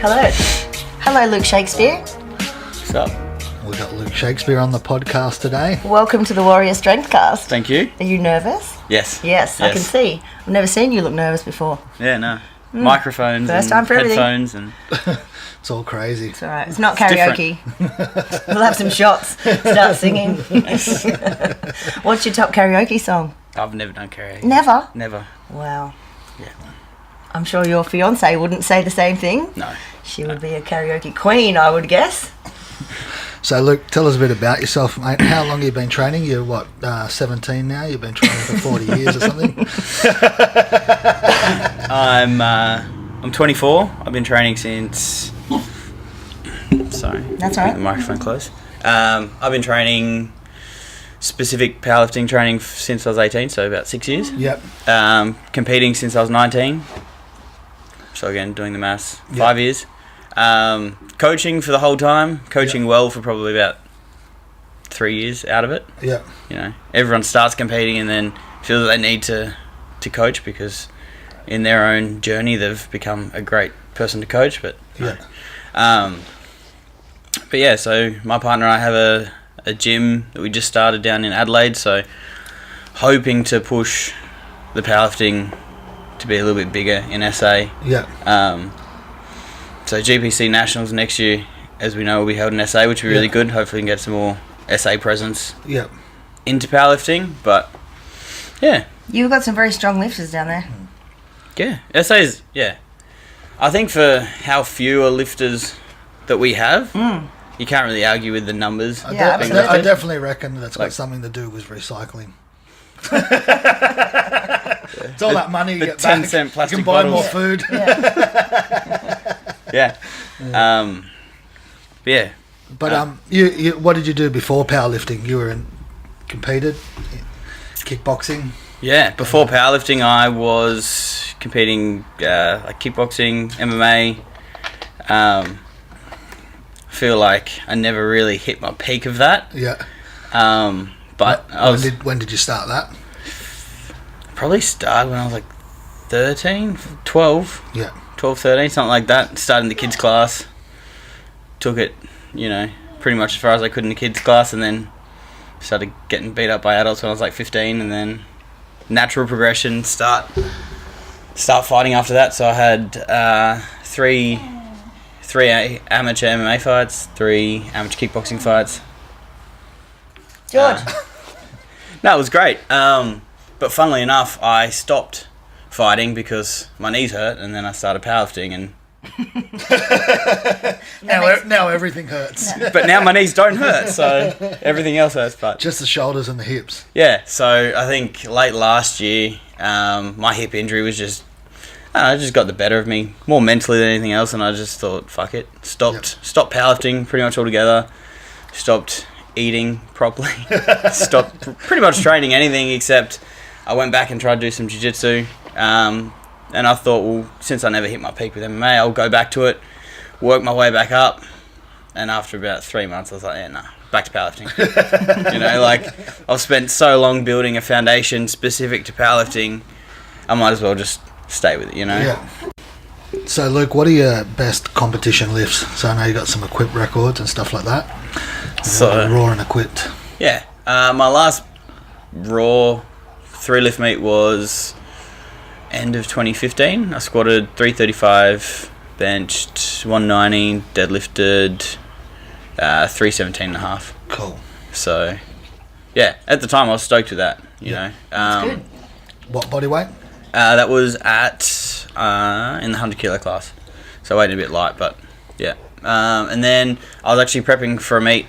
Hello. Hello, Luke Shakespeare. What's up? We've got Luke Shakespeare on the podcast today. Welcome to the Warrior Strength Cast. Thank you. Are you nervous? Yes. Yes, I can see. I've never seen you look nervous before. Yeah, no. Microphones First and time for everything. headphones and It's all crazy. It's all right. It's not karaoke. We'll have some shots. Start singing. What's your top karaoke song? I've never done karaoke. Never? Never. Wow. Yeah. I'm sure your fiancé wouldn't say the same thing. No. She would be a karaoke queen, I would guess. So, Luke, tell us a bit about yourself, mate. How long have you been training? You're, 17 now? You've been training for 40 years or something? I'm 24. I've been training since... Sorry. That's all right. Keep the microphone close. I've been training specific powerlifting training since I was 18, so about 6 years. Yep. Competing since I was 19. So again, doing the maths, 5 years. Coaching for the whole time. Coaching well for probably about 3 years out of it. Yeah. You know, everyone starts competing and then feels that they need to coach because in their own journey they've become a great person to coach. But yeah, so my partner and I have a gym that we just started down in Adelaide, so hoping to push the powerlifting to be a little bit bigger in SA. Yeah. So GPC Nationals next year, as we know, will be held in SA, which will be really good. Hopefully we can get some more SA presence into powerlifting, but yeah. You've got some very strong lifters down there. Yeah, SA's, I think for how few are lifters that we have, you can't really argue with the numbers. I absolutely. definitely reckon that's got something to do with recycling. It's all that money you get 10 back. cent plastic You can buy bottles. more food. Yeah. Yeah. But you what did you do before powerlifting? You were competed kickboxing. Yeah, before powerlifting, I was competing like kickboxing, MMA. I feel like I never really hit my peak of that. Yeah. But when did you start that? Probably started when I was like 13, 12. Yeah. 12, 13, something like that. Started in the kids' class. Took it, pretty much as far as I could in the kids' class, and then started getting beat up by adults when I was like 15, and then natural progression, start fighting after that. So I had three amateur MMA fights, 3 amateur kickboxing fights. George. No, it was great. But funnily enough, I stopped fighting because my knees hurt, and then I started powerlifting, and now everything hurts. but now my knees don't hurt, so everything else hurts. But Just the shoulders and the hips. yeah, so I think late last year, my hip injury was just got the better of me, more mentally than anything else, and I just thought, fuck it, stopped powerlifting pretty much altogether, stopped eating properly, stopped pretty much training anything except I went back and tried to do some jiu-jitsu, and I thought, well, since I never hit my peak with MMA, I'll go back to it, work my way back up, and after about 3 months, I was like, back to powerlifting. I've spent so long building a foundation specific to powerlifting, I might as well just stay with it, Yeah. So, Luke, what are your best competition lifts? So I know you got some equipped records and stuff like that. So raw and equipped. Yeah. My last raw 3 lift meet was end of 2015. I squatted 335, benched 190, deadlifted 317 and a half. Cool. So, yeah, at the time I was stoked with that, you know. That's good. What body weight? That was at in the 100 kilo class. So I weighed a bit light, but yeah. And then I was actually prepping for a meet,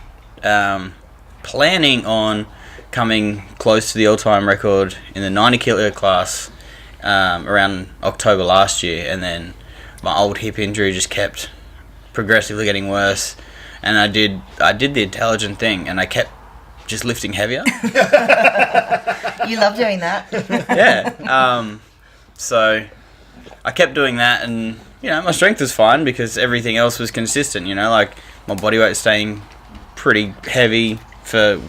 planning on coming close to the all-time record in the 90 kilo class around October last year, and then my old hip injury just kept progressively getting worse, and I did the intelligent thing, and I kept just lifting heavier. You love doing that. Yeah. So I kept doing that, and my strength was fine because everything else was consistent. Like my body weight was staying pretty heavy for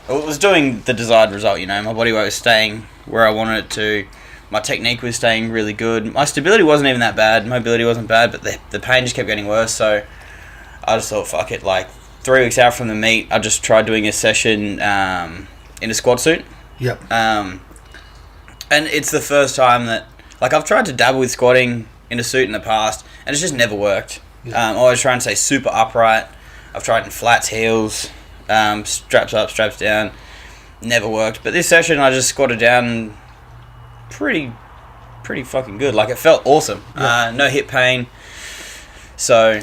it was doing the desired result. My body weight was staying where I wanted it to. My technique was staying really good. My stability wasn't even that bad. Mobility wasn't bad, but the pain just kept getting worse. So I just thought, fuck it. Like 3 weeks out from the meet, I just tried doing a session in a squat suit. Yep. And it's the first time that, like, I've tried to dabble with squatting in a suit in the past, and it's just never worked. I always try and stay super upright. I've tried in flats, heels, straps up, straps down. Never worked. But this session, I just squatted down pretty fucking good. Like, it felt awesome. No hip pain. So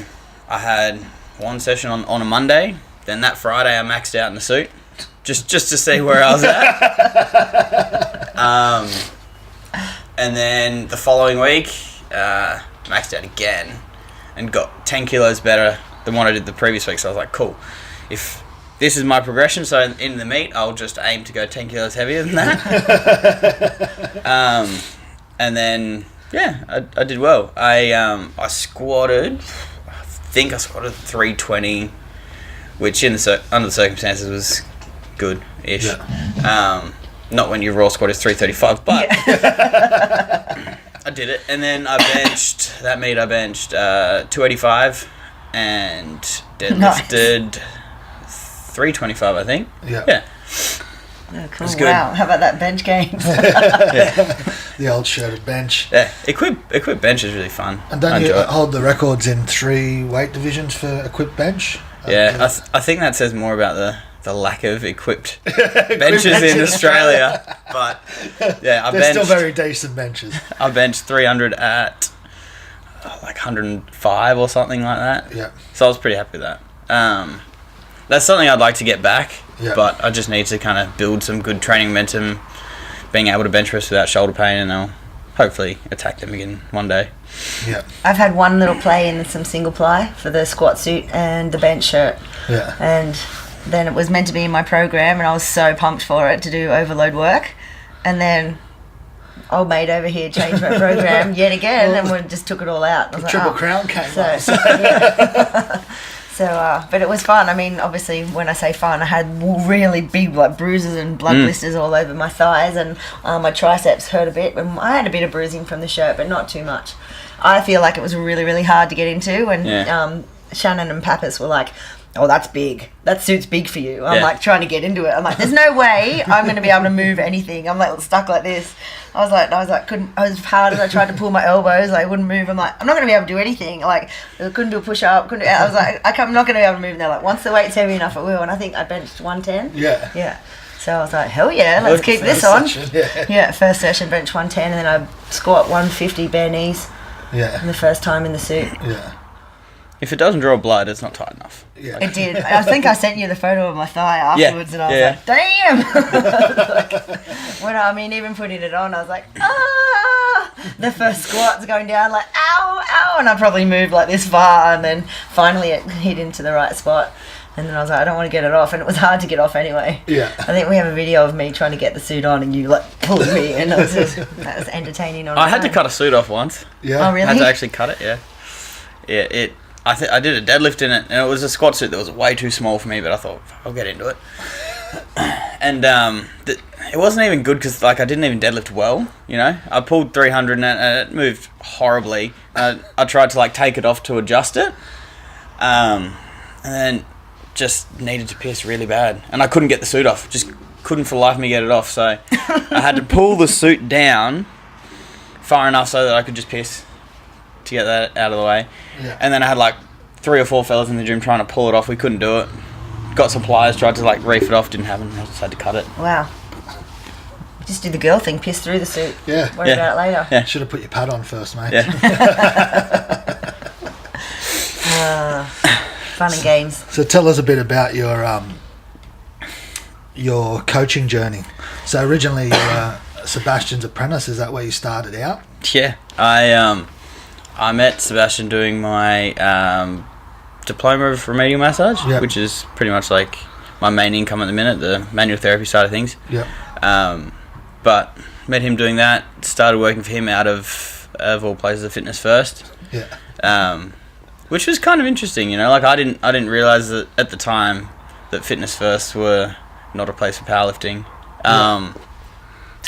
I had one session on a Monday. Then that Friday, I maxed out in the suit. Just to see where I was at. And then the following week, maxed out again and got 10 kilos better than what I did the previous week. So I was like, cool. If this is my progression, so in the meet, I'll just aim to go 10 kilos heavier than that. And then, yeah, I did well. I squatted, I think I squatted 320, which under the circumstances was good-ish. Yeah. Not when your raw squat is 335, but I did it. And then I benched, 285 and deadlifted 325, I think. Yeah. Oh, cool. Wow. How about that bench games? The old shirted bench. Yeah. Equip bench is really fun. And don't you hold the records in 3 weight divisions for equip bench? Yeah. I think that says more about the lack of equipped benches in Australia. But yeah, they're still very decent benches. I benched 300 at like 105 or something like that. Yeah. So I was pretty happy with that. That's something I'd like to get back, but I just need to kind of build some good training momentum, being able to bench press without shoulder pain, and I'll hopefully attack them again one day. Yeah. I've had one little play in some single ply for the squat suit and the bench shirt. Yeah. And then it was meant to be in my program, and I was so pumped for it to do overload work. And then old mate over here changed my program yet again, and we just took it all out. The Triple Crown came up. But it was fun. I mean, obviously, when I say fun, I had really big like bruises and blood blisters all over my thighs, and my triceps hurt a bit. And I had a bit of bruising from the shirt, but not too much. I feel like it was really, really hard to get into, and Shannon and Pappas were like, "Oh, that's big. That suit's big for you." I'm like trying to get into it. I'm like, "There's no way I'm going to be able to move anything." I'm like stuck like this. I was like, as hard as I tried to pull my elbows, I wouldn't move. I'm like, I'm not going to be able to do anything. Like, I couldn't do a push up. I was like, I'm not going to be able to move. And they're like, once the weight's heavy enough, I will. And I think I benched 110. Yeah. Yeah. So I was like, hell yeah, let's keep this on. First session, bench 110, and then I squat 150 bare knees. Yeah. And the first time in the suit. Yeah. If it doesn't draw blood, it's not tight enough. Yeah. It did. I think I sent you the photo of my thigh afterwards, and I was like, damn! Even putting it on, I was like, ah! The first squat's going down, like, ow, ow! And I probably moved like this far, and then finally it hit into the right spot. And then I was like, I don't want to get it off, and it was hard to get off anyway. Yeah. I think we have a video of me trying to get the suit on, and you like pulling me, and that was entertaining on I had to cut a suit off once. Yeah. Oh, really? I had to actually cut it, yeah. Yeah, I did a deadlift in it, and it was a squat suit that was way too small for me, but I thought, I'll get into it. And it wasn't even good because like I didn't even deadlift well, you know. I pulled 300 and it moved horribly. I tried to like take it off to adjust it, and then just needed to piss really bad, and I couldn't get the suit off. Just couldn't for the life of me get it off. So I had to pull the suit down far enough so that I could just piss to get that out of the way. Yeah. And then I had like 3 or 4 fellas in the gym trying to pull it off. We couldn't do it. Got some pliers, tried to like reef it off, didn't happen. I just had to cut it. Wow. Just do the girl thing, piss through the suit. Yeah. Worry about it later. Yeah. Should have put your pad on first, mate. Yeah. Fun and games. So tell us a bit about your coaching journey. So originally you were Sebastian's apprentice. Is that where you started out? Yeah. I met Sebastian doing my diploma of remedial massage, which is pretty much like my main income at the minute, the manual therapy side of things. Yeah. But met him doing that, started working for him out of all places of Fitness First. Yeah. Which was kind of interesting, you know, like I didn't realise that at the time that Fitness First were not a place for powerlifting.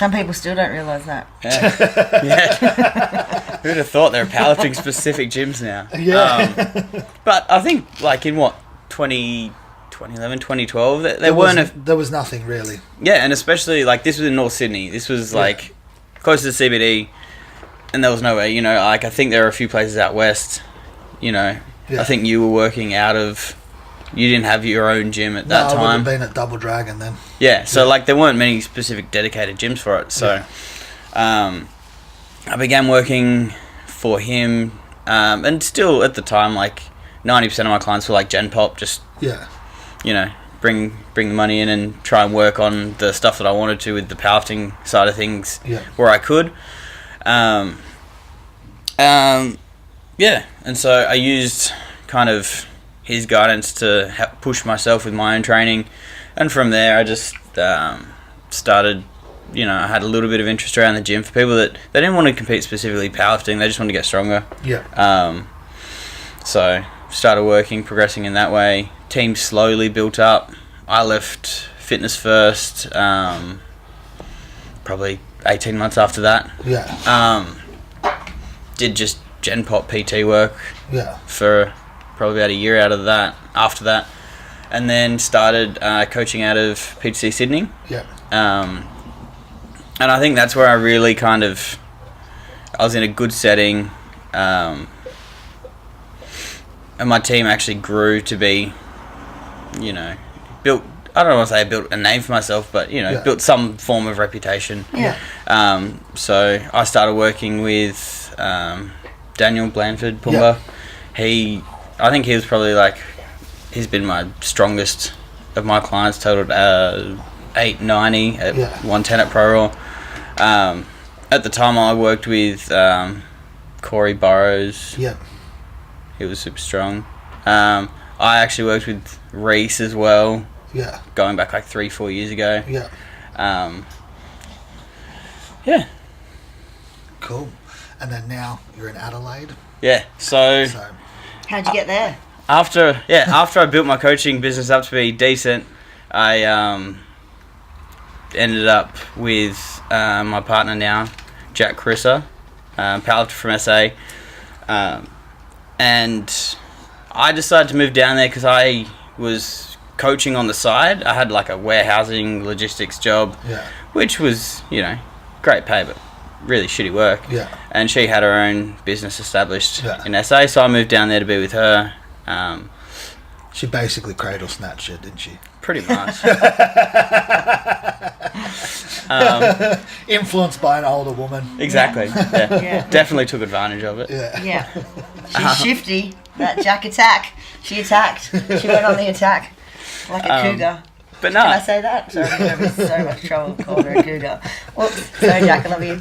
Some people still don't realise that. Yeah. Yeah. Who'd have thought there are powerlifting specific gyms now? Yeah. But I think, like, in 2011, 2012, there was nothing really. Yeah, and especially, like, this was in North Sydney. This was, like, close to the CBD, and there was nowhere, you know, like, I think there are a few places out west, you know. Yeah. I think you were working out of... You didn't have your own gym at that time. I would have been at Double Dragon then. Yeah, so like there weren't many specific dedicated gyms for it. So I began working for him, and still at the time, like 90% of my clients were like Gen Pop, just you know, bring the money in and try and work on the stuff that I wanted to with the powerlifting side of things where I could. And so I used kind of his guidance to push myself with my own training, and from there I just started, you know, I had a little bit of interest around the gym for people that they didn't want to compete specifically powerlifting, they just wanted to get stronger. So started working, progressing in that way. Team slowly built up. I left Fitness First probably 18 months after that. Did just Gen Pop PT work for probably about a year after that, and then started coaching out of PTC Sydney. And I think that's where I really kind of, I was in a good setting, and my team actually grew to be, you know, built, I don't want to say I built a name for myself, but, you know, built some form of reputation. So I started working with Daniel Blanford Pumba. I think he was probably like, he's been my strongest of my clients, totaled 890 at 110 at Pro Raw. At the time I worked with Corey Burrows. He was super strong. I actually worked with Reese as well. Going back like 3-4 years ago. Cool. And then now you're in Adelaide. So how'd you get there? After I built my coaching business up to be decent, I ended up with my partner now, Jack Chrissa, powerlifter from SA, and I decided to move down there because I was coaching on the side. I had like a warehousing logistics job, which was, you know, great pay, but really shitty work. And she had her own business established in SA, so I moved down there to be with her. She basically cradle snatched you, didn't she? Pretty much. Influenced by an older woman. Exactly. Definitely took advantage of it. She's shifty. That Jack attack. She attacked. She went on the attack like a cougar. But no. Can I say that? Sorry, I'm going to be so much trouble calling her a cougar. Whoops. Sorry, Jack, I love you.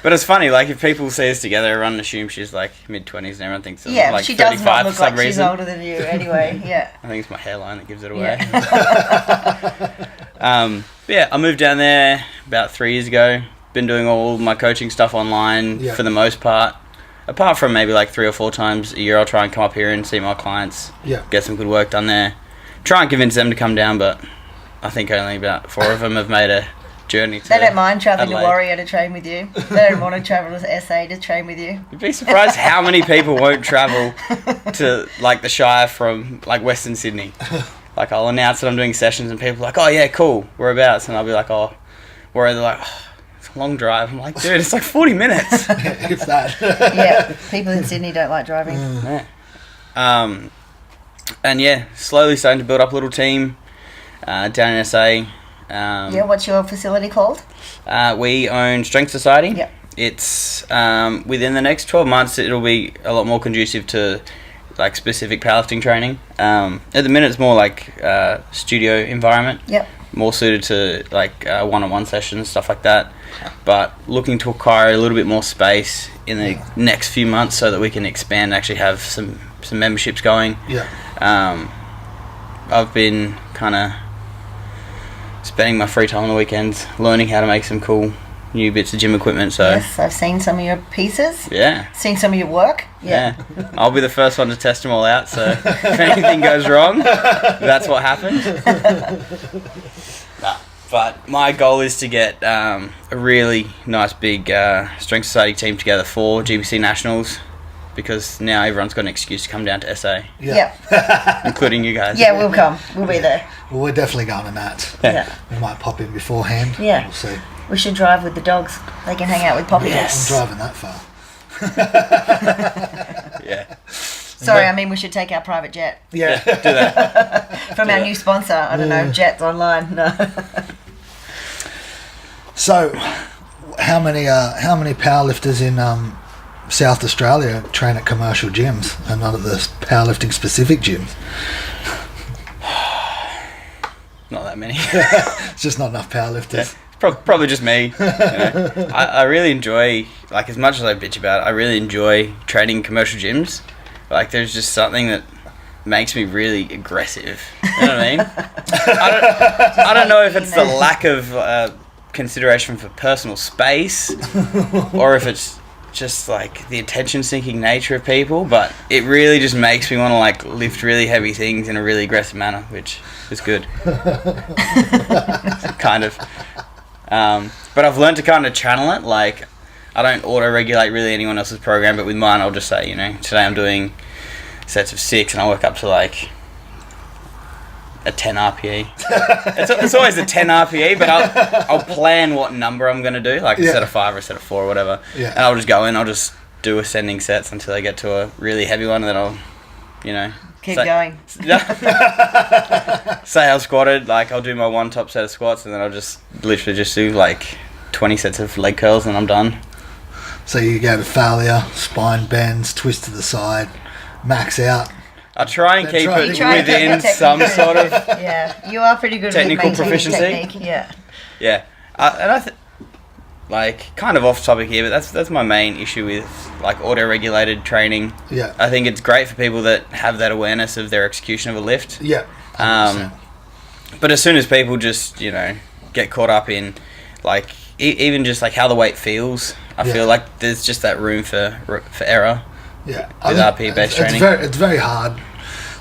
But it's funny, like, if people see us together, everyone assumes she's, like, mid-20s and everyone thinks I'm, like, she 35 does not look for some like reason. she's older than you anyway, I think it's my hairline that gives it away. I moved down there about 3 years ago. Been doing all my coaching stuff online for the most part. Apart from maybe, like, 3 or 4 times a year, I'll try and come up here and see my clients. Get some good work done there. Try and convince them to come down, but I think only about 4 of them have made a journey to They don't mind travelling Adelaide. to Warrior to train with you. They don't want to travel to SA to train with you. You'd be surprised how many people won't travel to, like, the Shire from, like, Western Sydney. Like, I'll announce that I'm doing sessions and people are like, oh yeah, cool, whereabouts? And I'll be like, oh, where? They're like, oh, it's a long drive. I'm like, dude, it's like 40 minutes. If that. People in Sydney don't like driving. And slowly starting to build up a little team down in SA. What's your facility called? We own Strength Society. It's within the next 12 months it'll be a lot more conducive to like specific powerlifting training. At the minute it's more like studio environment. More suited to like one-on-one sessions, stuff like that. But looking to acquire a little bit more space in the next few months so that we can expand and actually have some memberships going. I've been kind of spending my free time on the weekends learning how to make some cool new bits of gym equipment. So yes, I've seen some of your pieces. Seen some of your work. I'll be the first one to test them all out. So if anything goes wrong, that's what happened. But my goal is to get a really nice big Strength Society team together for GBC Nationals, because now everyone's got an excuse to come down to SA, including you guys. Yeah, we'll come. We'll be there. Well, we're definitely going to that. Yeah. We might pop in beforehand. Yeah. We'll see. We should drive with the dogs. They can hang out with Poppy. Yes. I'm driving that far. Yeah. Sorry, I mean we should take our private jet Yeah. Do that. from our new sponsor. I don't know, Jets Online. No. So, how many powerlifters in South Australia train at commercial gyms and not at the powerlifting specific gyms? Not that many. It's just not enough powerlifters. Yeah. Probably just me. You know? I really enjoy, like, as much as I bitch about it, I really enjoy training in commercial gyms. Like, there's just something that makes me really aggressive. You know what I mean? I don't know if it's the lack of consideration for personal space, or if it's just like the attention-seeking nature of people, but it really just makes me want to like lift really heavy things in a really aggressive manner, which is good. Kind of. But I've learned to kind of channel it. Like, I don't auto-regulate really anyone else's program, but with mine I'll just say, you know, today I'm doing sets of 6 and I work up to like a 10 RPE. It's always a 10 RPE, but I'll plan what number I'm going to do, like a set of 5 or a set of 4 or whatever. Yeah. And I'll just go in, I'll just do ascending sets until I get to a really heavy one, and then I'll, you know... Keep going. Say I've squatted, like I'll do my one top set of squats, and then I'll just literally just do like 20 sets of leg curls and I'm done. So you go to failure, spine bends, twist to the side, max out. I try and keep it try and keep within your technique. some sort of Yeah, you are pretty good technical at maintaining proficiency. technique. Yeah. yeah. And I like kind of off topic here, but that's my main issue with like auto-regulated training. Yeah. I think it's great for people that have that awareness of their execution of a lift. Yeah. 100%. But as soon as people just, you know, get caught up in like even just like how the weight feels, I feel like there's just that room for error. Yeah, With RP based training. It's very hard.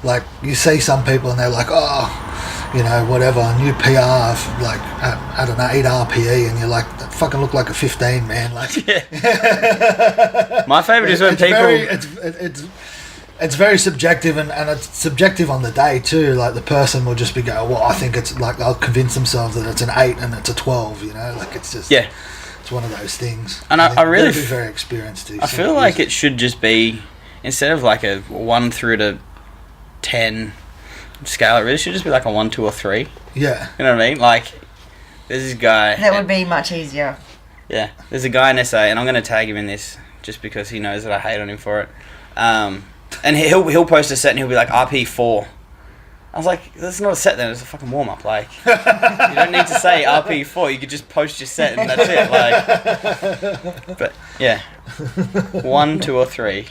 Like, you see some people and they're like, oh, you know, whatever, new PR of like, I don't know, 8 RPE, and you're like, that fucking look like a 15, man. Like, yeah. My favourite is when people... It's very subjective, and it's subjective on the day too. Like, the person will just be going, well, I think it's like, they'll convince themselves that it's an 8 and it's a 12, you know, like it's just... Yeah. It's one of those things. And I really... Be very experienced too. I feel like it should just be, instead of like a 1 through to 10 scale, it really should just be like a 1, 2 or 3. Yeah. You know what I mean? Like, there's this guy... That would be much easier. Yeah. There's a guy in SA, and I'm going to tag him in this just because he knows that I hate on him for it. And he'll post a set and he'll be like, RP 4. I was like, that's not a set then, it's a fucking warm-up. Like, you don't need to say RP 4, you could just post your set and that's it. Like, but, yeah. 1, 2 or 3.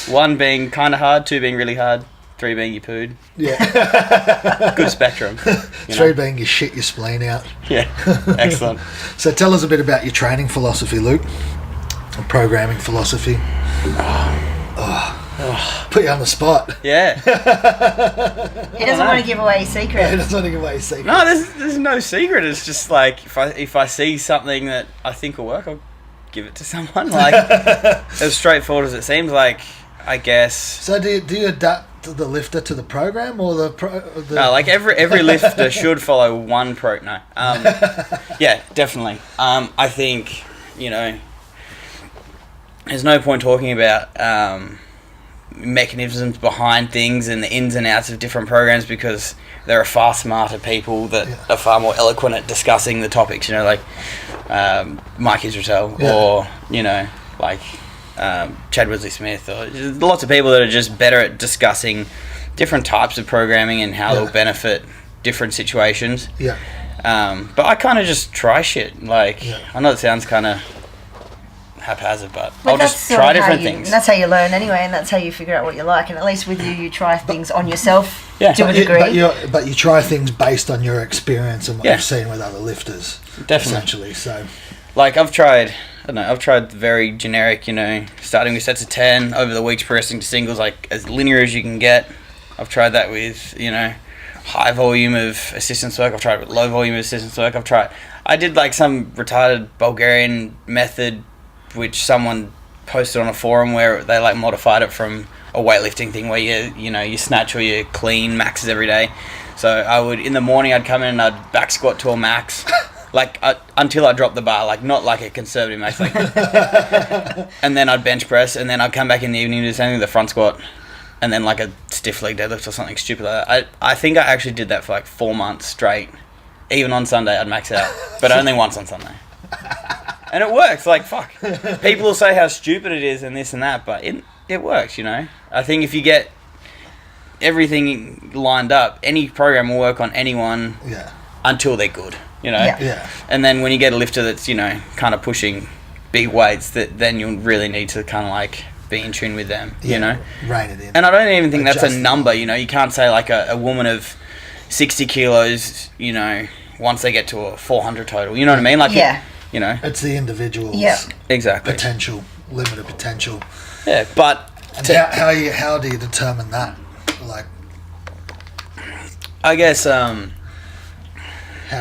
1 being kind of hard, 2 being really hard, 3 being you pooed. Yeah. Good spectrum. 3 being you shit your spleen out. Yeah, excellent. So tell us a bit about your training philosophy, Luke. Programming philosophy. Put you on the spot. Yeah. He doesn't want to give away his secret. Yeah, that's not a good way to say it. No, there's no secret. It's just like if I see something that I think will work, I'll give it to someone. Like, as straightforward as it seems. Like, I guess. So do you adapt the lifter to the program, or the No, like every lifter should follow one No. Yeah, definitely. I think, you know, there's no point talking about mechanisms behind things and the ins and outs of different programs, because there are far smarter people that are far more eloquent at discussing the topics, you know, like Mike Israel or, you know, like Chad Wesley Smith, or lots of people that are just better at discussing different types of programming and how they'll benefit different situations. Yeah. But I kind of just try shit. Like, I know it sounds kind of haphazard, but I'll just try different things. That's how you learn anyway, and that's how you figure out what you like. And at least with you try things on yourself to a degree. But you try things based on your experience and what you've seen with other lifters. Definitely. Essentially, so. Like, I've tried very generic, you know, starting with sets of 10, over the weeks progressing to singles, like as linear as you can get. I've tried that with, you know, high volume of assistance work. I've tried low volume of assistance work. I did like some retarded Bulgarian method, which someone posted on a forum where they like modified it from a weightlifting thing where you snatch or you clean maxes every day. So I would, in the morning, I'd come in and I'd back squat to a max, until I dropped the bar, like not like a conservative max, like, and then I'd bench press, and then I'd come back in the evening and do the same thing with the front squat, and then like a stiff leg deadlift or something stupid like that. I think I actually did that for like 4 months straight. Even on Sunday, I'd max out, but only once on Sunday. And it works, like, fuck. People will say how stupid it is and this and that, but it works, you know? I think if you get everything lined up, any program will work on anyone until they're good, you know? Yeah. And then when you get a lifter that's, you know, kind of pushing big weights, then you'll really need to kind of, like, be in tune with them, you know? Rein it in. And I don't even think that's a number, you know? You can't say, like, a woman of 60 kilos, you know, once they get to a 400 total, you know what I mean? Like, you know, it's the individual's exactly potential, limited potential. Yeah, but and how do you determine that? Like, I guess how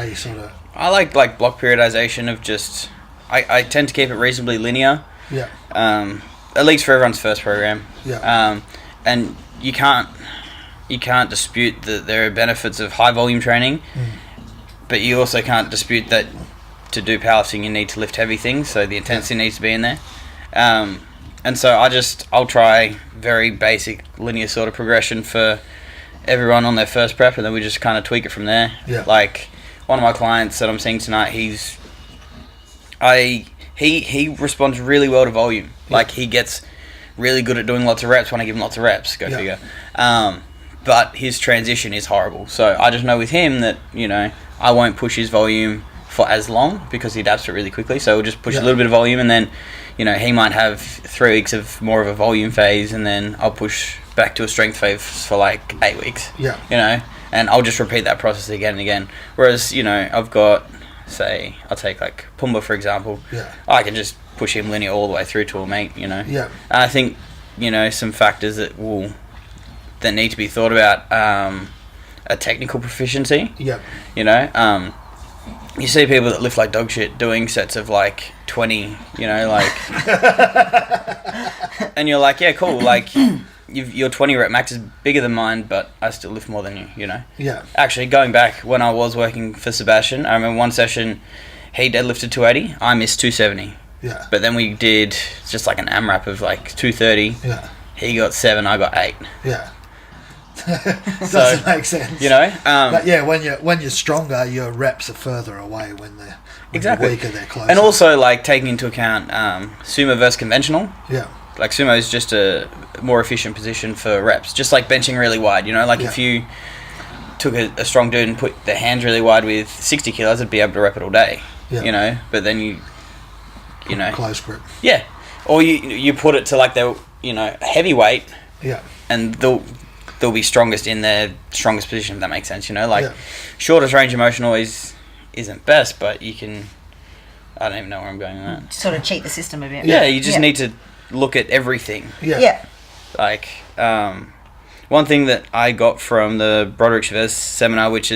you sort of. I like block periodization of just. I tend to keep it reasonably linear. Yeah. At least for everyone's first program. Yeah. And you can't dispute that there are benefits of high volume training, but you also can't dispute that to do powerlifting you need to lift heavy things, so the intensity needs to be in there. And so I'll try very basic linear sort of progression for everyone on their first prep, and then we just kind of tweak it from there. Yeah. Like one of my clients that I'm seeing tonight, he responds really well to volume. Yeah. Like he gets really good at doing lots of reps when I give him lots of reps. Go figure. But his transition is horrible. So I just know with him that, you know, I won't push his volume for as long because he adapts to it really quickly. So we'll just push a little bit of volume, and then, you know, he might have 3 weeks of more of a volume phase, and then I'll push back to a strength phase for like 8 weeks. Yeah. You know, and I'll just repeat that process again and again. Whereas, you know, I've got, say, I'll take like Pumba for example. Yeah. I can just push him linear all the way through to a meet, you know. Yeah. And I think, you know, some factors that need to be thought about, a technical proficiency. Yeah. You know, you see people that lift like dog shit doing sets of like 20, you know, like, and you're like, yeah, cool, like your 20 rep max is bigger than mine, but I still lift more than you, you know. Yeah. Actually, going back when I was working for Sebastian, I remember one session he deadlifted 280, I missed 270. Yeah. But then we did just like an AMRAP of like 230. Yeah. He got 7, I got 8. Yeah. Doesn't make sense, you know. But yeah, when you're stronger, your reps are further away. When you're weaker, they're closer. And also, like, taking into account sumo versus conventional. Yeah. Like sumo is just a more efficient position for reps, just like benching really wide. You know, like if you took a strong dude and put their hands really wide with 60 kilos, it'd be able to rep it all day. Yeah. You know, but then you know, close grip. Yeah, or you put it to like the, you know, heavyweight. Yeah. And they'll be strongest in their strongest position, if that makes sense, you know? Like, shortest range of motion always isn't best, but you can... I don't even know where I'm going with that. Sort of cheat the system a bit. Yeah, you just need to look at everything. Yeah. Like, one thing that I got from the Broderick Chavez seminar, which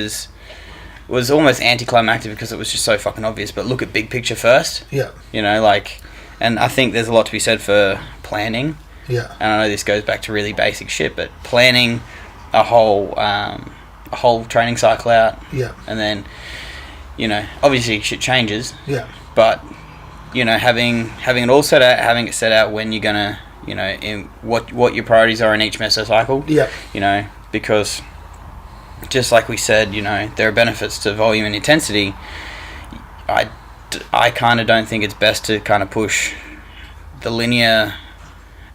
was almost anticlimactic because it was just so fucking obvious, but look at big picture first. Yeah. You know, like... And I think there's a lot to be said for planning. Yeah. And I know this goes back to really basic shit, but planning a whole training cycle out. Yeah. And then, you know, obviously shit changes. Yeah. But, you know, having it all set out, having it set out when you're gonna, you know, in what your priorities are in each mesocycle. Yeah. You know, because just like we said, you know, there are benefits to volume and intensity. I kind of don't think it's best to kind of push the linear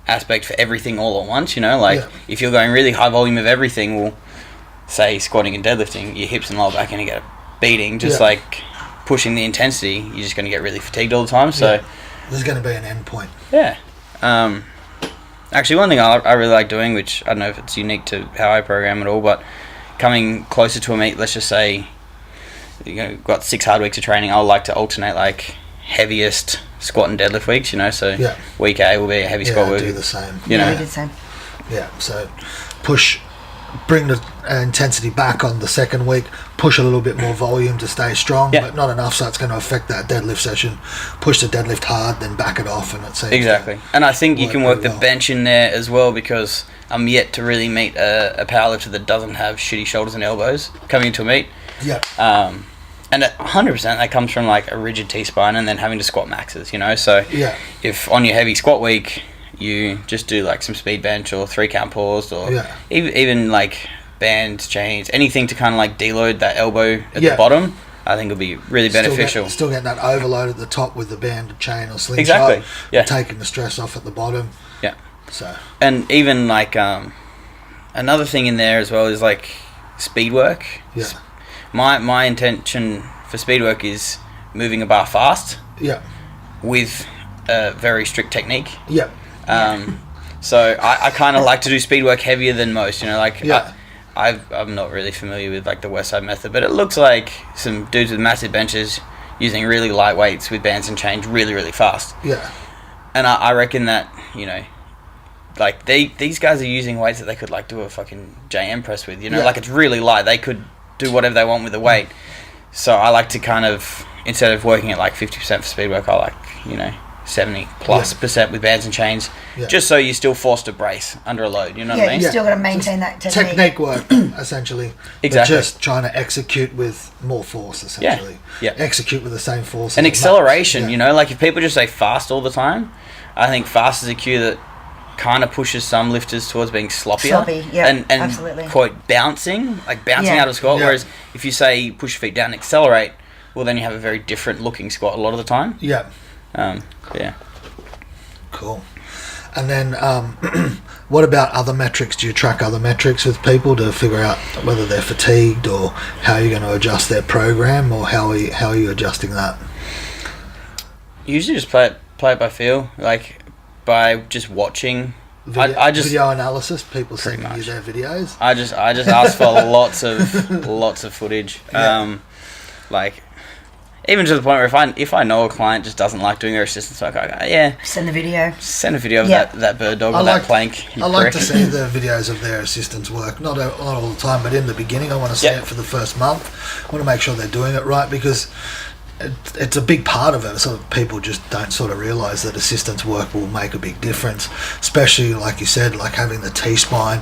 aspect for everything all at once, you know, like if you're going really high volume of everything, well, say squatting and deadlifting, your hips and lower back are going to get a beating, just like pushing the intensity, you're just going to get really fatigued all the time, so there's going to be an end point. Actually, one thing I really like doing, which I don't know if it's unique to how I program at all, but coming closer to a meet, let's just say got 6 hard weeks of training, I'll like to alternate like heaviest squat and deadlift weeks, you know, so week A will be a heavy squat week. Do the same. You know? We do the same. Yeah, so push bring the intensity back on the second week, push a little bit more volume to stay strong, but not enough so it's going to affect that deadlift session. Push the deadlift hard, then back it off, and it seems exactly. And I think you can work the bench in there as well, because I'm yet to really meet a powerlifter that doesn't have shitty shoulders and elbows coming into a meet. Yeah. And 100% that comes from like a rigid T-spine and then having to squat maxes, you know. So if on your heavy squat week you just do like some speed bench or 3 count pause or even like bands, chains, anything to kind of like deload that elbow at the bottom, I think will be really beneficial. Still getting that overload at the top with the band, chain or slingshot. Exactly. Yeah. Taking the stress off at the bottom. Yeah. So. And even like another thing in there as well is like speed work. Yeah. My intention for speed work is moving a bar fast. Yeah. With a very strict technique. Yeah. So I kind of like to do speed work heavier than most. You know, like I'm not really familiar with like the West Side method, but it looks like some dudes with massive benches using really light weights with bands and chains really, really fast. Yeah. And I reckon that, you know, like these guys are using weights that they could like do a fucking JM press with. You know, like it's really light. They could do whatever they want with the weight. So I like to kind of, instead of working at like 50% for speed work, I like, you know, 70+% with bands and chains, just so you're still forced to brace under a load. You know what I mean? You still got to maintain that technique work, essentially. Exactly. But just trying to execute with more force, essentially. Yeah. Execute with the same force. And acceleration, you know, like if people just say fast all the time, I think fast is a cue that kind of pushes some lifters towards being sloppier. And absolutely. Quote, bouncing out of squat. Whereas if you say push your feet down and accelerate, well, then you have a very different looking squat a lot of the time. Yeah. Cool. And then what about other metrics? Do you track other metrics with people to figure out whether they're fatigued or how you're going to adjust their program, or how are you adjusting that? Usually just play it by feel, like by just watching. Video analysis. People send you their videos. I just ask for lots of footage. Like, even to the point where if I know a client just doesn't like doing their assistance work, I go, send a video. Send a video of that bird dog or that plank. I like to see the videos of their assistants work. Not all the time, but in the beginning, I want to see it for the first month. I want to make sure they're doing it right, because it's a big part of it. So people just don't sort of realise that assistance work will make a big difference, especially like you said, like having the T-spine,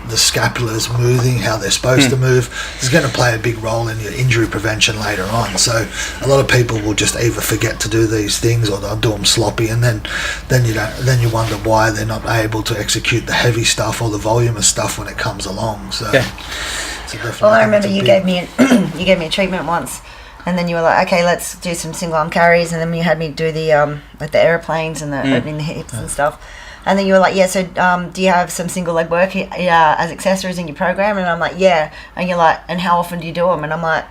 the scapulars moving how they're supposed to move is going to play a big role in your injury prevention later on. So a lot of people will just either forget to do these things, or they'll do them sloppy, and then you wonder why they're not able to execute the heavy stuff or the voluminous stuff when it comes along. So well, I remember you gave me a treatment once. And then you were like, okay, let's do some single arm carries, and then you had me do the like the aeroplanes and the opening the hips and stuff. And then you were like, so do you have some single leg work as accessories in your program? And I'm like, yeah. And you're like, and how often do you do them? And I'm like,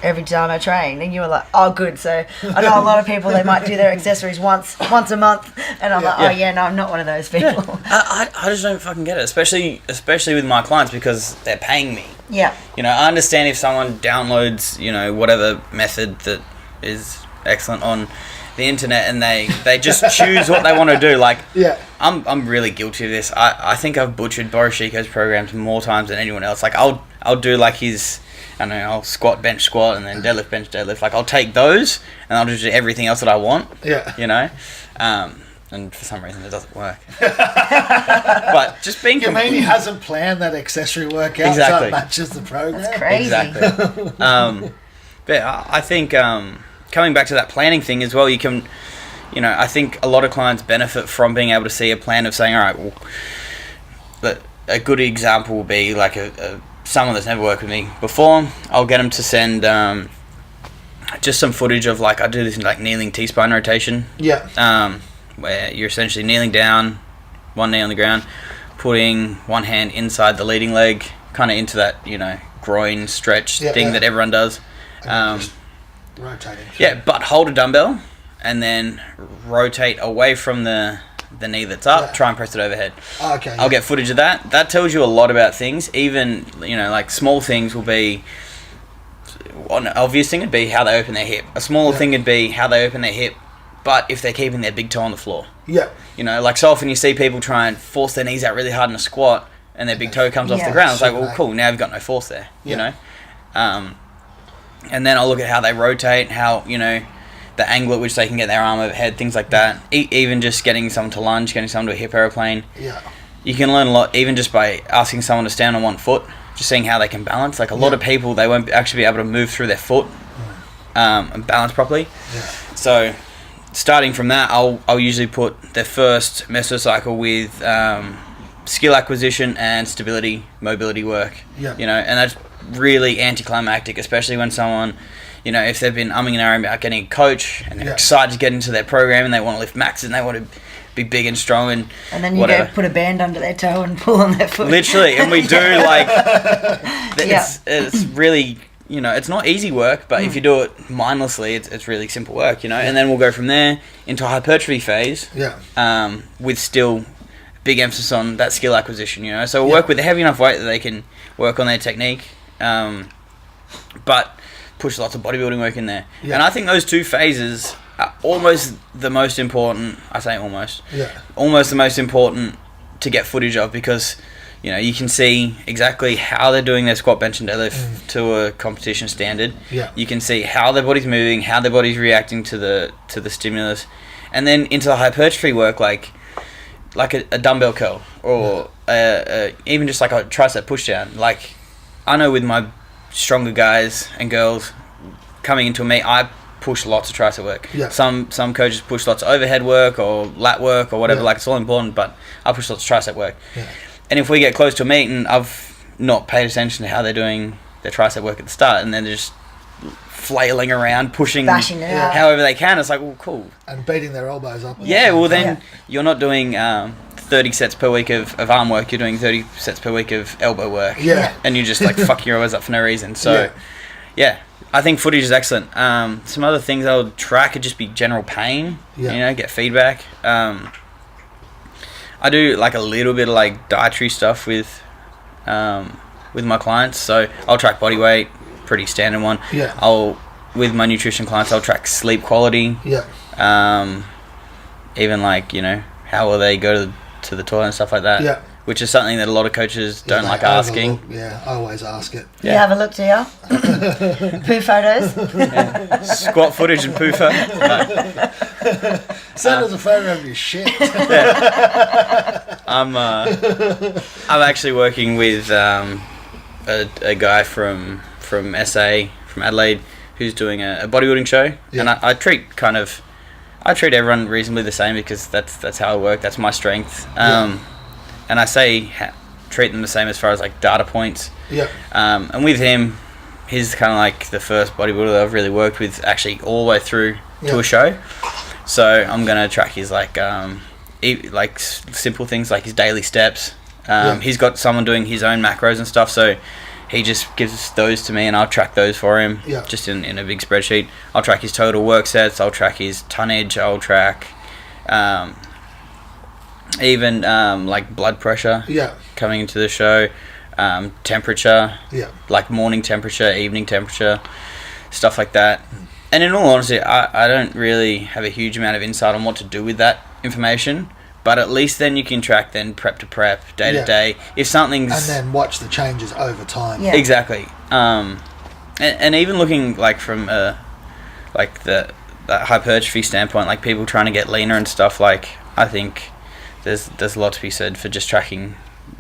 every time I train. And you were like, oh, good. So I know a lot of people, they might do their accessories once a month. And I'm like, no, I'm not one of those people. I just don't fucking get it, especially with my clients, because they're paying me. Yeah. You know, I understand if someone downloads, you know, whatever method that is excellent on the internet and they just choose what they want to do. Like, I'm really guilty of this. I think I've butchered Boris Chico's programs more times than anyone else. Like, I'll do like his, I don't know, I'll squat, bench, squat, and then deadlift, bench, deadlift. Like, I'll take those and I'll just do everything else that I want. Yeah. You know? And for some reason it doesn't work. But just being... You mean he hasn't planned that accessory workout so it matches the program? That's crazy. Exactly. But I think coming back to that planning thing as well, you can... You know, I think a lot of clients benefit from being able to see a plan of saying, all right, well, a good example will be like someone that's never worked with me before. I'll get them to send just some footage of, like, I do this in like kneeling T-spine rotation. Yeah. Where you're essentially kneeling down, one knee on the ground, putting one hand inside the leading leg, kind of into that, you know, groin stretch thing that everyone does. Rotating. Yeah, but hold a dumbbell and then rotate away from the knee that's up, try and press it overhead. Okay. I'll get footage of that. That tells you a lot about things. Even, you know, like small things will be... One obvious thing would be how they open their hip. A smaller thing would be how they open their hip, but if they're keeping their big toe on the floor. Yeah. You know, like so often you see people try and force their knees out really hard in a squat, and their big toe comes off the ground. It's like, well, cool, now you've got no force there, you know? And then I'll look at how they rotate, how, you know, the angle at which they can get their arm overhead, things like that. Even just getting someone to lunge, getting someone to a hip aeroplane. Yeah. You can learn a lot, even just by asking someone to stand on one foot, just seeing how they can balance. Like a lot of people, they won't actually be able to move through their foot and balance properly. Yeah. So starting from that, I'll usually put their first mesocycle with skill acquisition and stability, mobility work. Yeah. You know, and that's really anticlimactic, especially when someone, you know, if they've been umming and ahhing about getting a coach and they're excited to get into their program and they want to lift maxes and they want to be big and strong and then you whatever. go put a band under their toe and pull on their foot. Literally, and we do like it's really, you know, it's not easy work, but if you do it mindlessly, it's really simple work, you know. And then we'll go from there into a hypertrophy phase. Yeah. With still big emphasis on that skill acquisition, you know. So we'll work with a heavy enough weight that they can work on their technique, but push lots of bodybuilding work in there. Yeah. And I think those two phases are almost the most important. I say almost. Yeah. Almost the most important to get footage of, because, you know, you can see exactly how they're doing their squat, bench, and deadlift to a competition standard. Yeah. You can see how their body's moving, how their body's reacting to the stimulus, and then into the hypertrophy work, like a dumbbell curl or even just like a tricep push down. Like, I know with my stronger guys and girls coming into a meet, I push lots of tricep work. Yeah. Some coaches push lots of overhead work or lat work or whatever. Like, it's all important, but I push lots of tricep work. Yeah. And if we get close to a meet and I've not paid attention to how they're doing their tricep work at the start, and then they're just flailing around, pushing bashing it out however they can, it's like, well, cool. And beating their elbows up. Yeah, well then you're not doing 30 sets per week of arm work, you're doing 30 sets per week of elbow work. Yeah. And you're just like fucking your elbows up for no reason. So yeah, I think footage is excellent. Some other things I would track could just be general pain, you know, get feedback. I do like a little bit of like dietary stuff with my clients, so I'll track body weight, pretty standard one. Yeah. With my nutrition clients, I'll track sleep quality. Yeah. Even like, you know, how will they go to the toilet and stuff like that. Yeah. Which is something that a lot of coaches don't like asking. Yeah, I always ask it. Yeah. You have a look, do you? Poo photos? Yeah. Squat footage and poo photos. No. Send us a photo of your shit. Yeah. I'm actually working with a guy from SA, from Adelaide, who's doing a bodybuilding show. Yeah. And I treat everyone reasonably the same, because that's how I work. That's my strength. And I say treat them the same as far as like data points. Yeah. And with him, he's kind of like the first bodybuilder that I've really worked with actually all the way through to a show. So I'm gonna track his like simple things like his daily steps. He's got someone doing his own macros and stuff, so he just gives those to me and I'll track those for him. Yeah. Just in a big spreadsheet. I'll track his total work sets. I'll track his tonnage. I'll track. Even like blood pressure coming into the show, temperature, like morning temperature, evening temperature, stuff like that. And in all honesty, I don't really have a huge amount of insight on what to do with that information, but at least then you can track then prep to prep, day to day. If something's... And then watch the changes over time. Yeah. Exactly. And even looking like from like the hypertrophy standpoint, like people trying to get leaner and stuff, like I think... There's a lot to be said for just tracking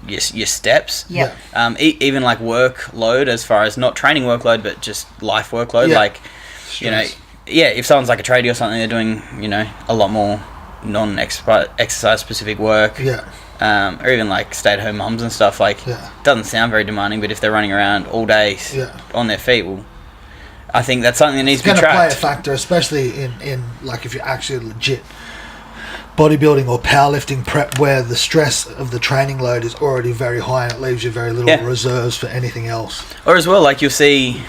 your steps. Yeah. Even like workload, as far as not training workload, but just life workload. Yeah. Like, you know, if someone's like a tradie or something, they're doing, you know, a lot more non-exercise specific work. Yeah. Or even like stay-at-home mums and stuff. Like, doesn't sound very demanding, but if they're running around all day on their feet, well, I think that's something that needs to be tracked. It's going to play a factor, especially in like if you're actually legit bodybuilding or powerlifting prep, where the stress of the training load is already very high and it leaves you very little reserves for anything else. Or as well, like you'll see,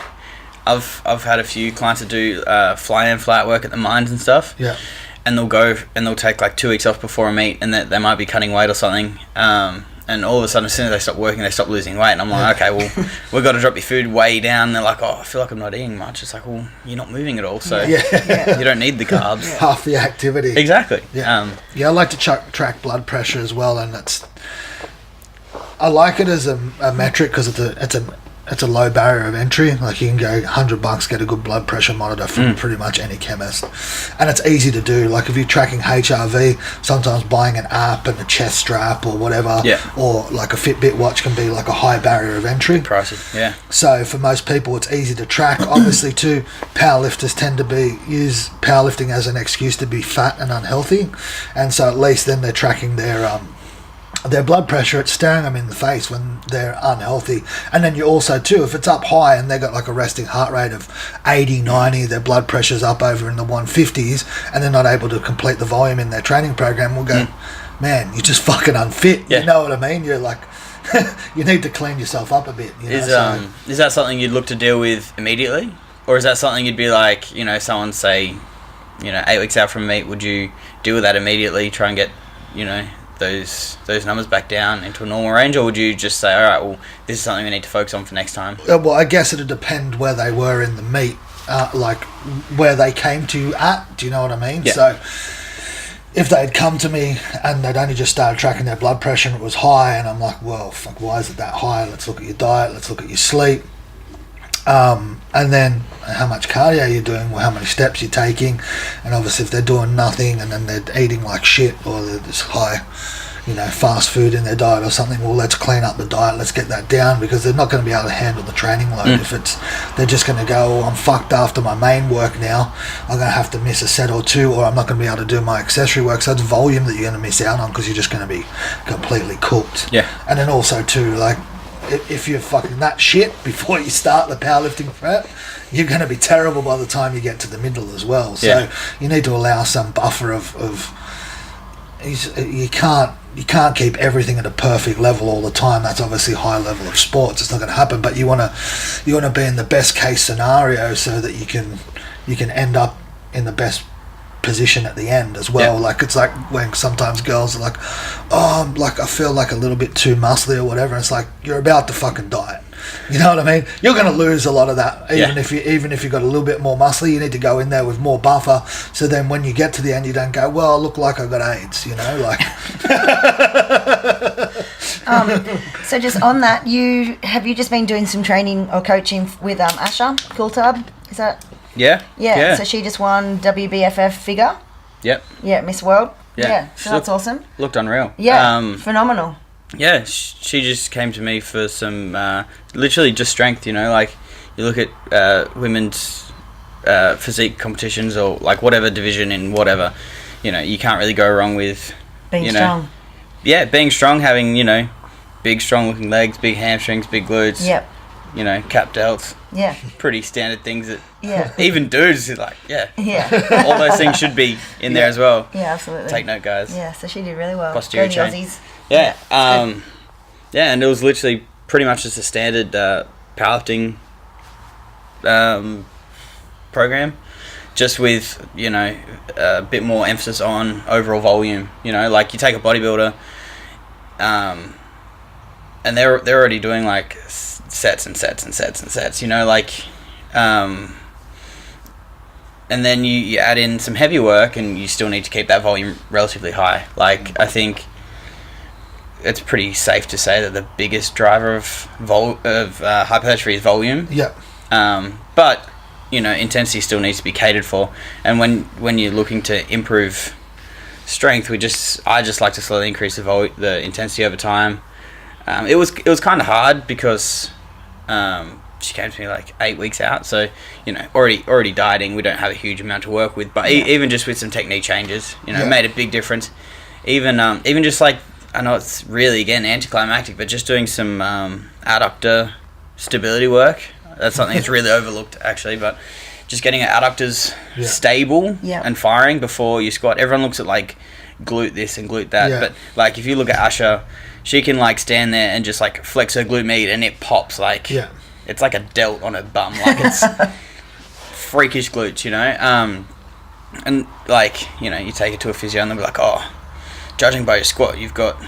I've had a few clients that do fly-in, fly-out work at the mines and stuff. Yeah. And they'll take like 2 weeks off before a meet, and they might be cutting weight or something. And all of a sudden, as soon as they stop working, they stop losing weight. And I'm like, okay, well, we've got to drop your food way down. And they're like, oh, I feel like I'm not eating much. It's like, well, you're not moving at all, so you don't need the carbs. Half the activity. Exactly. Yeah, I like to track blood pressure as well, and I like it as a metric because it's a low barrier of entry. Like you can go $100, get a good blood pressure monitor from pretty much any chemist, and it's easy to do. Like if you're tracking HRV, sometimes buying an app and a chest strap or whatever, or like a Fitbit watch can be like a high barrier of entry. Pricey, yeah. So for most people, it's easy to track. Obviously, too, powerlifters tend to use powerlifting as an excuse to be fat and unhealthy, and so at least then they're tracking their blood pressure. It's staring them in the face when they're unhealthy. And then you also too, if it's up high and they've got like a resting heart rate of 80, 90, their blood pressure's up over in the 150s and they're not able to complete the volume in their training program, we'll go, man, you're just fucking unfit. You know what I mean? You're like, you need to clean yourself up a bit. Is that something you'd look to deal with immediately? Or is that something you'd be like, someone say, 8 weeks out from meet, would you deal with that immediately, try and get, those numbers back down into a normal range, or would you just say, all right, well, this is something we need to focus on for next time? Well, I guess it'd depend where they were in the meet, like where they came to you at. Do you know what I mean? Yeah. So if they'd come to me and they'd only just started tracking their blood pressure and it was high, and I'm like, well, fuck, why is it that high? Let's look at your diet, let's look at your sleep, and then how much cardio you're doing, or how many steps you're taking. And obviously if they're doing nothing and then they're eating like shit, or they're just high fast food in their diet or something, well, let's clean up the diet, let's get that down, because they're not going to be able to handle the training load. If they're just going to go, I'm fucked after my main work now, I'm going to have to miss a set or two, or I'm not going to be able to do my accessory work. So it's volume that you're going to miss out on because you're just going to be completely cooked. And then also too, like, if you're fucking that shit before you start the powerlifting prep, you're going to be terrible by the time you get to the middle as well. So you need to allow some buffer of you can't keep everything at a perfect level all the time. That's obviously high level of sports. It's not going to happen. But you want to be in the best case scenario so that you can end up in the best position at the end as well. Like it's like when sometimes girls are like, oh, I feel like a little bit too muscly or whatever. And it's like, you're about to fucking diet. You know what I mean? You're going to lose a lot of that. Even if you've got a little bit more muscly, you need to go in there with more buffer. So then when you get to the end, you don't go, well, I look like I've got AIDS, like. So just on that, have you just been doing some training or coaching with Asha Coulthard? Is that? Yeah. So she just won WBFF figure. Yep. Yeah, Miss World. Yeah. So that's awesome. Looked unreal. Yeah. Phenomenal. Yeah, she just came to me for some, literally just strength, like you look at women's physique competitions or like whatever division in whatever, you can't really go wrong with being strong. Yeah, being strong, having, big strong looking legs, big hamstrings, big glutes. Yep. Cap delts. Yeah. Pretty standard things that even dudes are like, all those things should be in there as well. Yeah, absolutely. Take note, guys. Yeah, so she did really well. Posterior chain. Aussies. Yeah, and it was literally pretty much just a standard powerlifting program, just with a bit more emphasis on overall volume. Like you take a bodybuilder, and they're already doing like sets and sets and sets and sets. And then you add in some heavy work, and you still need to keep that volume relatively high. Like I think it's pretty safe to say that the biggest driver of hypertrophy is volume. Yeah. But intensity still needs to be catered for. And when you're looking to improve strength, I just like to slowly increase the intensity over time. It was kind of hard because she came to me like 8 weeks out, so already dieting. We don't have a huge amount to work with, but even just with some technique changes, it made a big difference. Even just like, I know it's really, again, anticlimactic, but just doing some adductor stability work, that's something that's really overlooked, actually, but just getting our adductors stable and firing before you squat. Everyone looks at, like, glute this and glute that, but, like, if you look at Asha, she can, like, stand there and just, like, flex her glute med, and it pops, like, it's like a delt on her bum, like, it's freakish glutes, and, like, you take it to a physio, and they'll be like, oh, judging by your squat, you've got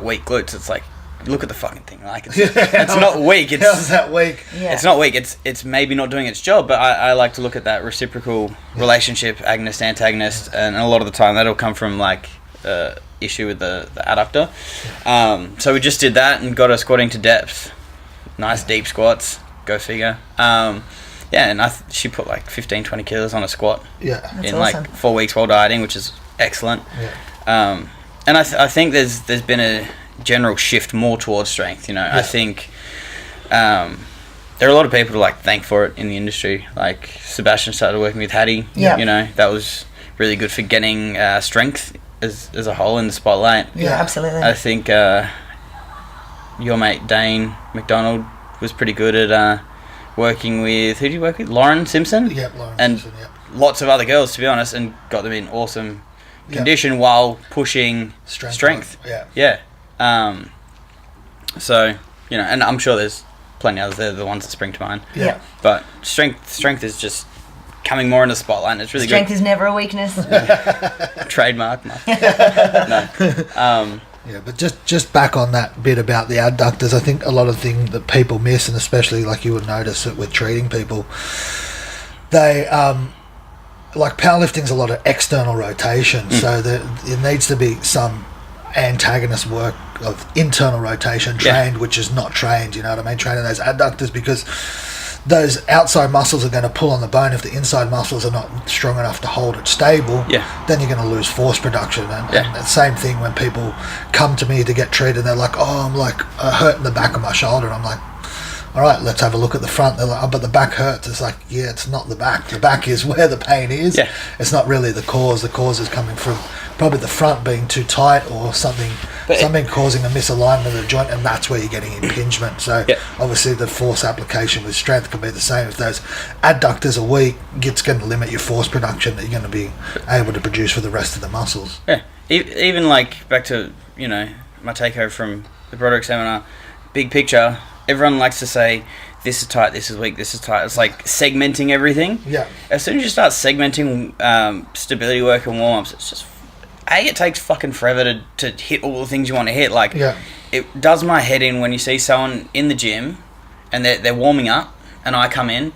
weak glutes. It's like, look at the fucking thing. Like it's not weak. How's that weak? Yeah. It's not weak. It's maybe not doing its job. But I like to look at that reciprocal relationship, agonist antagonist, and a lot of the time that'll come from like issue with the adductor. So we just did that and got her squatting to depth. Nice deep squats. Go figure. And she put like 15, 20 kilos on a squat. Yeah. That's in awesome. like 4 weeks while dieting, which is excellent. Yeah. And I think there's been a general shift more towards strength. You know, I think there are a lot of people to like thank for it in the industry. Like Sebastian started working with Hattie. Yeah. You know, that was really good for getting strength as a whole in the spotlight. Yeah, absolutely. I think your mate Dane McDonald was pretty good at working with, who did you work with? Lauren Simpson? Yep, Lauren and Simpson, yep. Lots of other girls, to be honest, and got them in awesome condition while pushing strength. Yeah. So, you know, and I'm sure there's plenty others. They're the ones that spring to mind. Yeah. But strength is just coming more in the spotlight, and it's really Strength good. is never a weakness. Trademark. No. Yeah, but just back on that bit about the adductors, I think a lot of things that people miss, and especially like you would notice it with treating people, they like powerlifting's a lot of external rotation, so it needs to be some antagonist work of internal rotation trained, which is not trained. You know what I mean? Training those adductors, because those outside muscles are going to pull on the bone. If the inside muscles are not strong enough to hold it stable, then you're going to lose force production. And the same thing when people come to me to get treated, they're like, oh, I'm like hurting the back of my shoulder. And I'm like, all right, let's have a look at the front. They're like, oh, but the back hurts. It's like, yeah, it's not the back. The back is where the pain is. Yeah. It's not really the cause. The cause is coming from probably the front being too tight or something causing a misalignment of the joint, and that's where you're getting impingement. So obviously the force application with strength can be the same. If those adductors are weak, it's going to limit your force production that you're going to be able to produce for the rest of the muscles. Yeah, even like back to, you know, my takeover from the Broderick seminar, big picture, everyone likes to say, this is tight, this is weak, this is tight. It's like segmenting everything. Yeah. As soon as you start segmenting stability work and warm-ups, it's just, it takes fucking forever to hit all the things you want to hit. Like, it does my head in when you see someone in the gym and they're warming up and I come in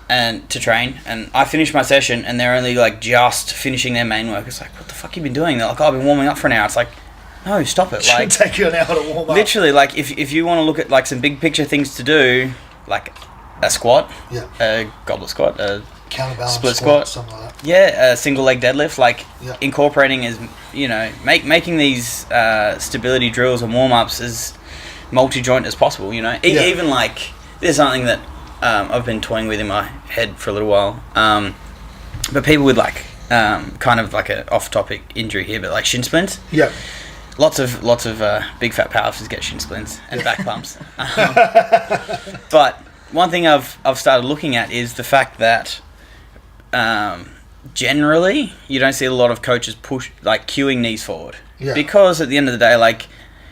and to train and I finish my session and they're only like just finishing their main work. It's like, what the fuck you been doing? They're like, oh, I've been warming up for an hour. It's like, no, stop it. Like, should take you an hour to warm up. Literally, like if you want to look at like some big picture things to do, like a squat, a goblet squat, a counterbalance split squat, something like that. Yeah, a single leg deadlift. Like incorporating is, you know, making these stability drills and warm ups as multi joint as possible. You know, even like there's something that I've been toying with in my head for a little while. But people with like kind of like a off topic injury here, but like shin splints. Yeah. Lots of big fat powerlifters get shin splints and back bumps. But one thing I've started looking at is the fact that generally you don't see a lot of coaches push like cueing knees forward. Yeah. Because at the end of the day, like,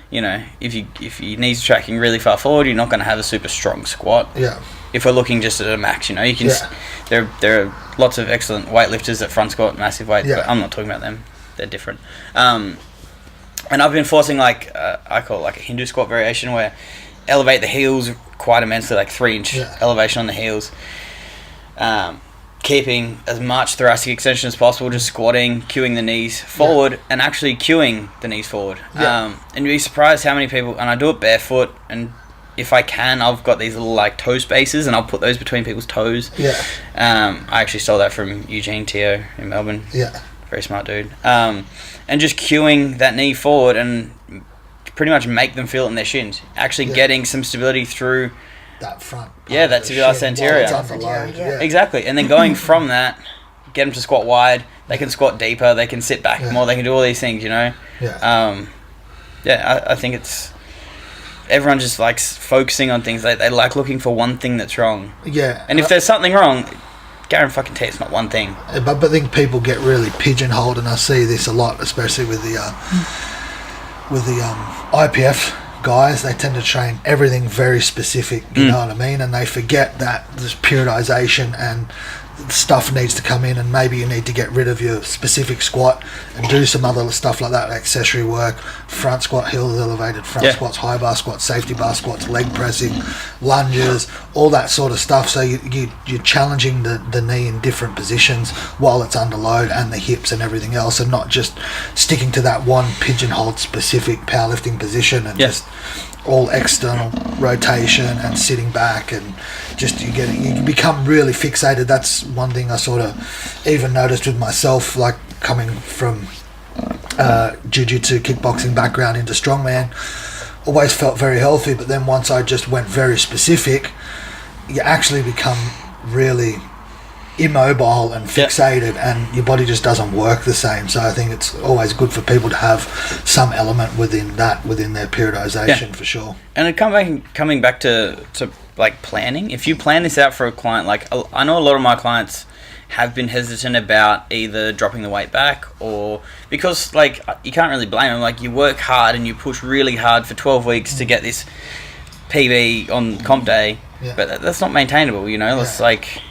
you know, if your knees are tracking really far forward, you're not going to have a super strong squat. Yeah. If we're looking just at a max, you know, you can. There are lots of excellent weightlifters that front squat massive weight, but I'm not talking about them. They're different. And I've been forcing like I call it like a Hindu squat variation, where elevate the heels quite immensely, like 3-inch elevation on the heels, keeping as much thoracic extension as possible, just squatting, cueing the knees forward, and actually cueing the knees forward. And you'd be surprised how many people, and I do it barefoot, and if I can, I've got these little like toe spaces, and I'll put those between people's toes. I actually stole that from Eugene Teo in Melbourne. Very smart dude. And just cueing that knee forward and pretty much make them feel it in their shins. Actually getting some stability through that front. Yeah, that tibialis anterior. Exactly. And then going from that, get them to squat wide. They can squat deeper. They can sit back more. They can do all these things, you know. I think it's everyone just likes focusing on things. They like looking for one thing that's wrong. Yeah. And if there's something wrong, guarantee it's not one thing. But I think people get really pigeonholed, and I see this a lot, especially with the IPF guys. They tend to train everything very specific, you know what I mean, and they forget that there's periodization and stuff needs to come in, and maybe you need to get rid of your specific squat and do some other stuff like that, accessory work, front squat, heels elevated, front squats, high bar squats, safety bar squats, leg pressing, lunges, all that sort of stuff. So you're challenging the knee in different positions while it's under load, and the hips and everything else, and not just sticking to that one pigeonholed specific powerlifting position and just all external rotation and sitting back, and just you become really fixated. That's one thing I sort of even noticed with myself, like coming from jiu-jitsu, kickboxing background into strongman. Always felt very healthy, but then once I just went very specific, you actually become really immobile and fixated, and your body just doesn't work the same. So I think it's always good for people to have some element within their periodization, for sure. And coming back to like planning, if you plan this out for a client, like I know a lot of my clients have been hesitant about either dropping the weight back, or because like you can't really blame them, like you work hard and you push really hard for 12 weeks to get this PB on comp day, but that's not maintainable, you know. It's like,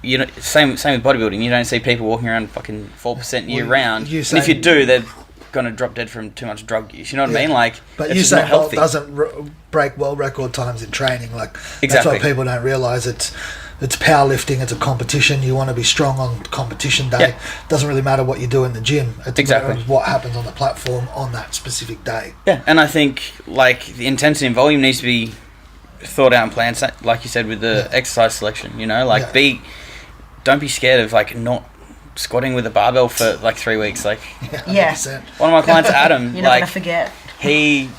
you know, same with bodybuilding. You don't see people walking around fucking 4% year round. And if you do, they're gonna drop dead from too much drug use. You know what I mean? Like, but you say Bolt doesn't break world record times in training. Like, that's what people don't realize. It's powerlifting. It's a competition. You want to be strong on competition day. Doesn't really matter what you do in the gym. It's what happens on the platform on that specific day. Yeah, and I think like the intensity and volume needs to be thought out and planned. Like you said with the exercise selection. You know, like don't be scared of like not squatting with a barbell for like 3 weeks. Like, one of my clients, Adam, you're not gonna forget. He,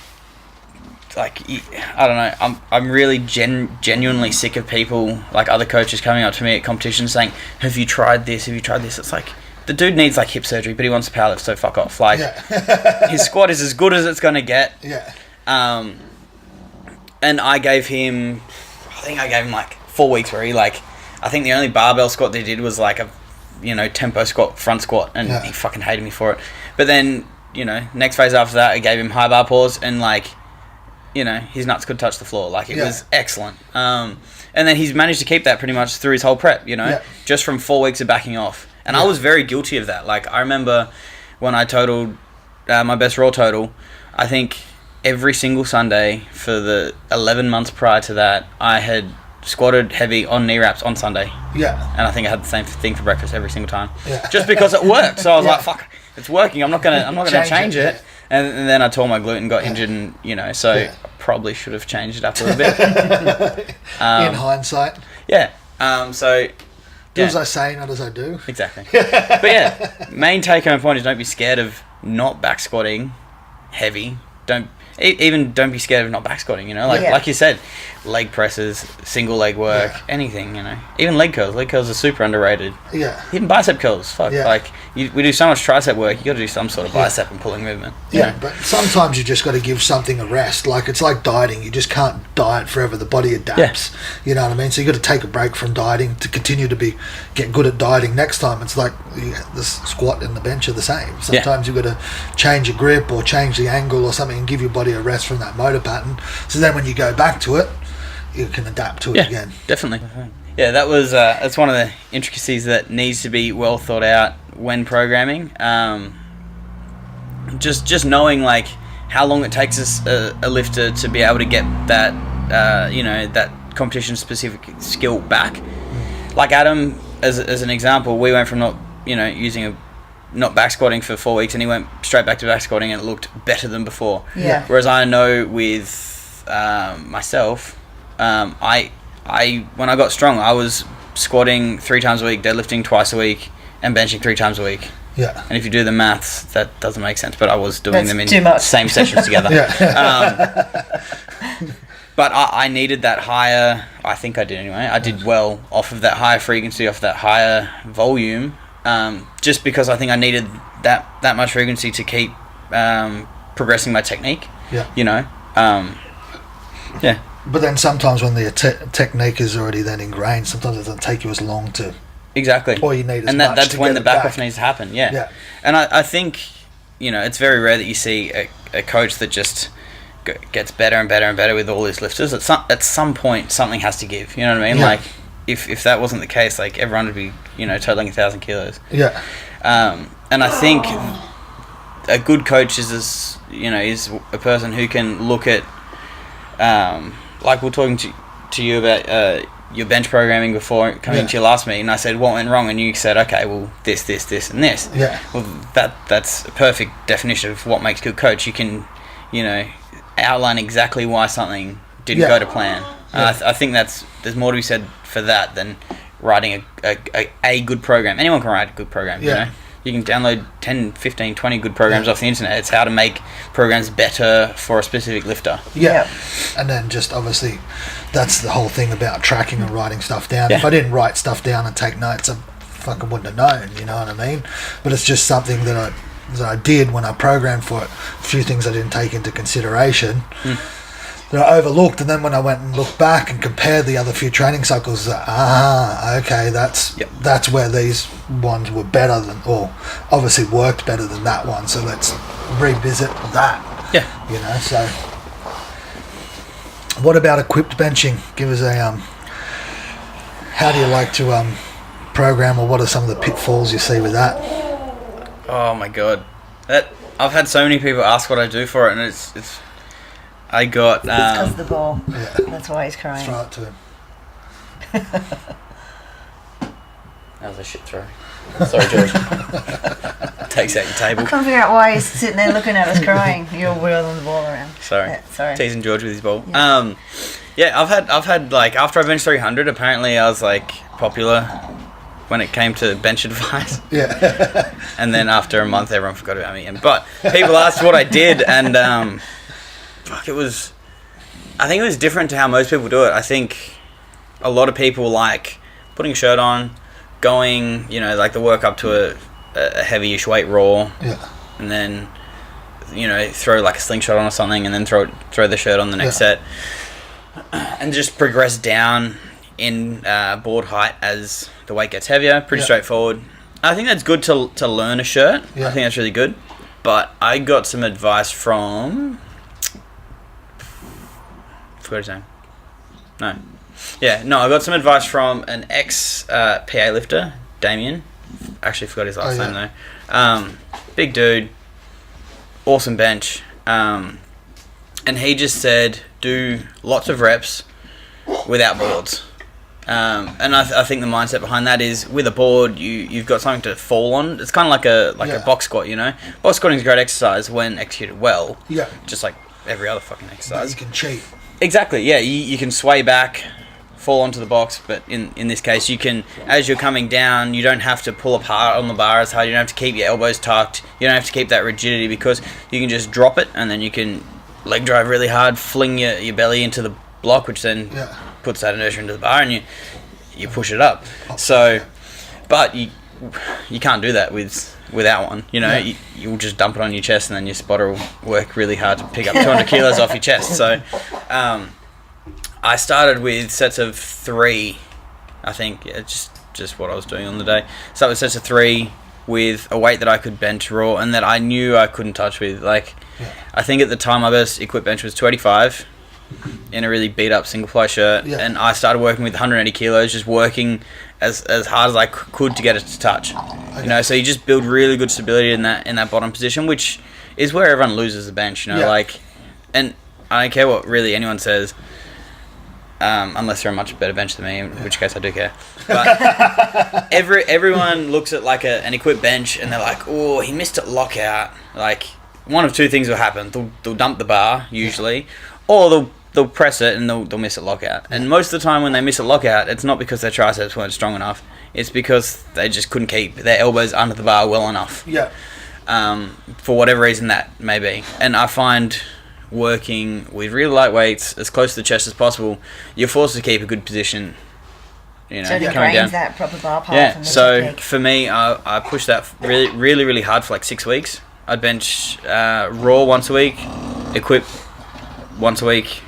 like, I don't know. I'm really genuinely sick of people, like other coaches, coming up to me at competitions saying, "Have you tried this? Have you tried this?" It's like, the dude needs like hip surgery, but he wants to powerlift, so fuck off. Like, his squat is as good as it's gonna get. And I gave him like 4 weeks where he like, I think the only barbell squat they did was like a, you know, tempo squat, front squat, and he fucking hated me for it. But then, you know, next phase after that, I gave him high bar pause, and like, you know, his nuts could touch the floor. Like, it was excellent. And then he's managed to keep that pretty much through his whole prep, you know, just from 4 weeks of backing off. And I was very guilty of that. Like, I remember when I totaled my best raw total, I think every single Sunday for the 11 months prior to that, I had squatted heavy on knee wraps on Sunday. And I think I had the same thing for breakfast every single time. Just because it worked. So I was like, fuck, it's working. I'm not gonna change it. And then I tore my glute and got injured, and you know, so I probably should have changed it up a little bit. In hindsight. So do as I say, not as I do. Exactly. But main take home point is, don't be scared of not back squatting heavy. Don't be scared of not back squatting, you know, like you said, leg presses, single leg work, anything, you know, even leg curls are super underrated. Even bicep curls, like we do so much tricep work, you got to do some sort of bicep and pulling movement. But sometimes you just got to give something a rest. Like, it's like dieting, you just can't diet forever. The body adapts. You know what I mean? So you got to take a break from dieting to continue to get good at dieting next time. It's like the squat and the bench are the same. Sometimes you've got to change your grip or change the angle or something and give your body a rest from that motor pattern, so then when you go back to it, you can adapt to it again. Definitely. That was that's one of the intricacies that needs to be well thought out when programming. Just knowing like how long it takes us a lifter to be able to get that you know, that competition specific skill back. Like Adam, as an example, we went from not back squatting for 4 weeks, and he went straight back to back squatting, and it looked better than before. Whereas I know with myself, I when I got strong, I was squatting 3 times a week, deadlifting twice a week, and benching 3 times a week. And if you do the maths, that doesn't make sense, but I was doing them in same sessions together. But I needed that higher, I think I did anyway, I did well off of that higher frequency, off that higher volume, just because I think I needed that much frequency to keep progressing my technique. You know. But then sometimes when the technique is already then ingrained, sometimes it doesn't take you as long to. All you need is and much that's to when get the it back off needs to happen. And I think, you know, it's very rare that you see a coach that just gets better and better and better with all his lifters. At some point, something has to give. You know what I mean? Like, if that wasn't the case, like everyone would be, you know, totaling 1,000 kilos. Yeah. And I think a good coach is a person who can look at, like we're talking to you about your bench programming before coming to your last meeting, and I said what went wrong, and you said, okay, well this, and this. Yeah. Well, that's a perfect definition of what makes a good coach. You can, you know, outline exactly why something didn't go to plan. I think there's more to be said for that than writing a good program. Anyone can write a good program, you know. You can download 10, 15, 20 good programs off the internet. It's how to make programs better for a specific lifter. Yeah. And then just obviously that's the whole thing about tracking and writing stuff down. Yeah. If I didn't write stuff down and take notes, I fucking wouldn't have known, you know what I mean? But it's just something that I did when I programmed for it. A few things I didn't take into consideration that I overlooked, and then when I went and looked back and compared the other few training cycles, okay, that's where these ones were better than, or obviously worked better than that one, so let's revisit that. Yeah. You know, so what about equipped benching? Give us a how do you like to program, or what are some of the pitfalls you see with that? Oh my god, I've had so many people ask what I do for it, and it's I got. It's because of the ball. Yeah. That's why he's crying. Throw it to him. That was a shit throw. Sorry, George. Takes out your table. I can't figure out why he's sitting there looking at us crying. You're wheeling the ball around. Sorry. Sorry. Teasing George with his ball. Yeah. I've had like, after I benched 300, apparently I was like popular when it came to bench advice. Yeah. And then after a month, everyone forgot about me. But people asked what I did, and I think it was different to how most people do it. I think a lot of people like putting a shirt on, going, you know, like the work up to a heavyish weight raw, and then, you know, throw like a slingshot on or something, and then throw the shirt on the next set, and just progress down in board height as the weight gets heavier. Pretty straightforward. I think that's good to learn a shirt. I think that's really good. But I got some advice from... forgot his name. No. Yeah, no, I got some advice from an ex-PA lifter, Damien. Actually forgot his last name though. Big dude. Awesome bench. And he just said, do lots of reps without boards. And I think the mindset behind that is, with a board, you've got something to fall on. It's kind of like a box squat, you know. Box squatting is a great exercise when executed well. Yeah. Just like every other fucking exercise. But you can cheat. Exactly. Yeah. You can sway back, fall onto the box, but in this case, you can, as you're coming down, you don't have to pull apart on the bar as hard. You don't have to keep your elbows tucked. You don't have to keep that rigidity, because you can just drop it, and then you can leg drive really hard, fling your belly into the block, which then puts that inertia into the bar, and you push it up. So, but you can't do that without one. You know, you'll just dump it on your chest, and then your spotter will work really hard to pick up 200 kilos off your chest. So, I started with sets of 3. I think just what I was doing on the day. Started with sets of 3 with a weight that I could bench raw, and that I knew I couldn't touch with. Like, I think at the time my best equipped bench was 285 in a really beat up single ply shirt, and I started working with 180 kilos, just working as hard as I could to get it to touch. You know, so you just build really good stability in that bottom position, which is where everyone loses the bench. You know, like, and I don't care what really anyone says. Unless they're a much better bench than me, in which case I do care. But everyone looks at like an equipped bench, and they're like, "Oh, he missed a lockout." Like, one of two things will happen: they'll dump the bar usually, or they'll press it and they'll miss a lockout. And most of the time, when they miss a lockout, it's not because their triceps weren't strong enough. It's because they just couldn't keep their elbows under the bar well enough. Yeah. For whatever reason that may be, and I find, working with really light weights as close to the chest as possible, you're forced to keep a good position, you know, so it coming down. That proper bar path. Yeah, so technique. For me, I pushed that really hard for like 6 weeks. I'd bench raw once a week, equip once a week,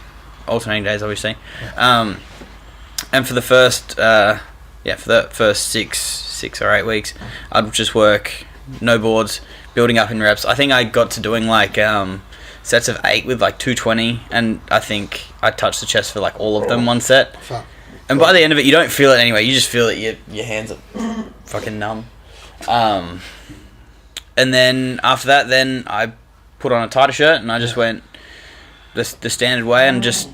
alternating days obviously. And for the first six or 8 weeks, I'd just work no boards, building up in reps. I think I got to doing like sets of 8 with like 220, and I think I touched the chest for like all of them one set. And by the end of it, you don't feel it anyway. You just feel that your hands are fucking numb. And then after that, then I put on a tighter shirt and I just went the standard way and just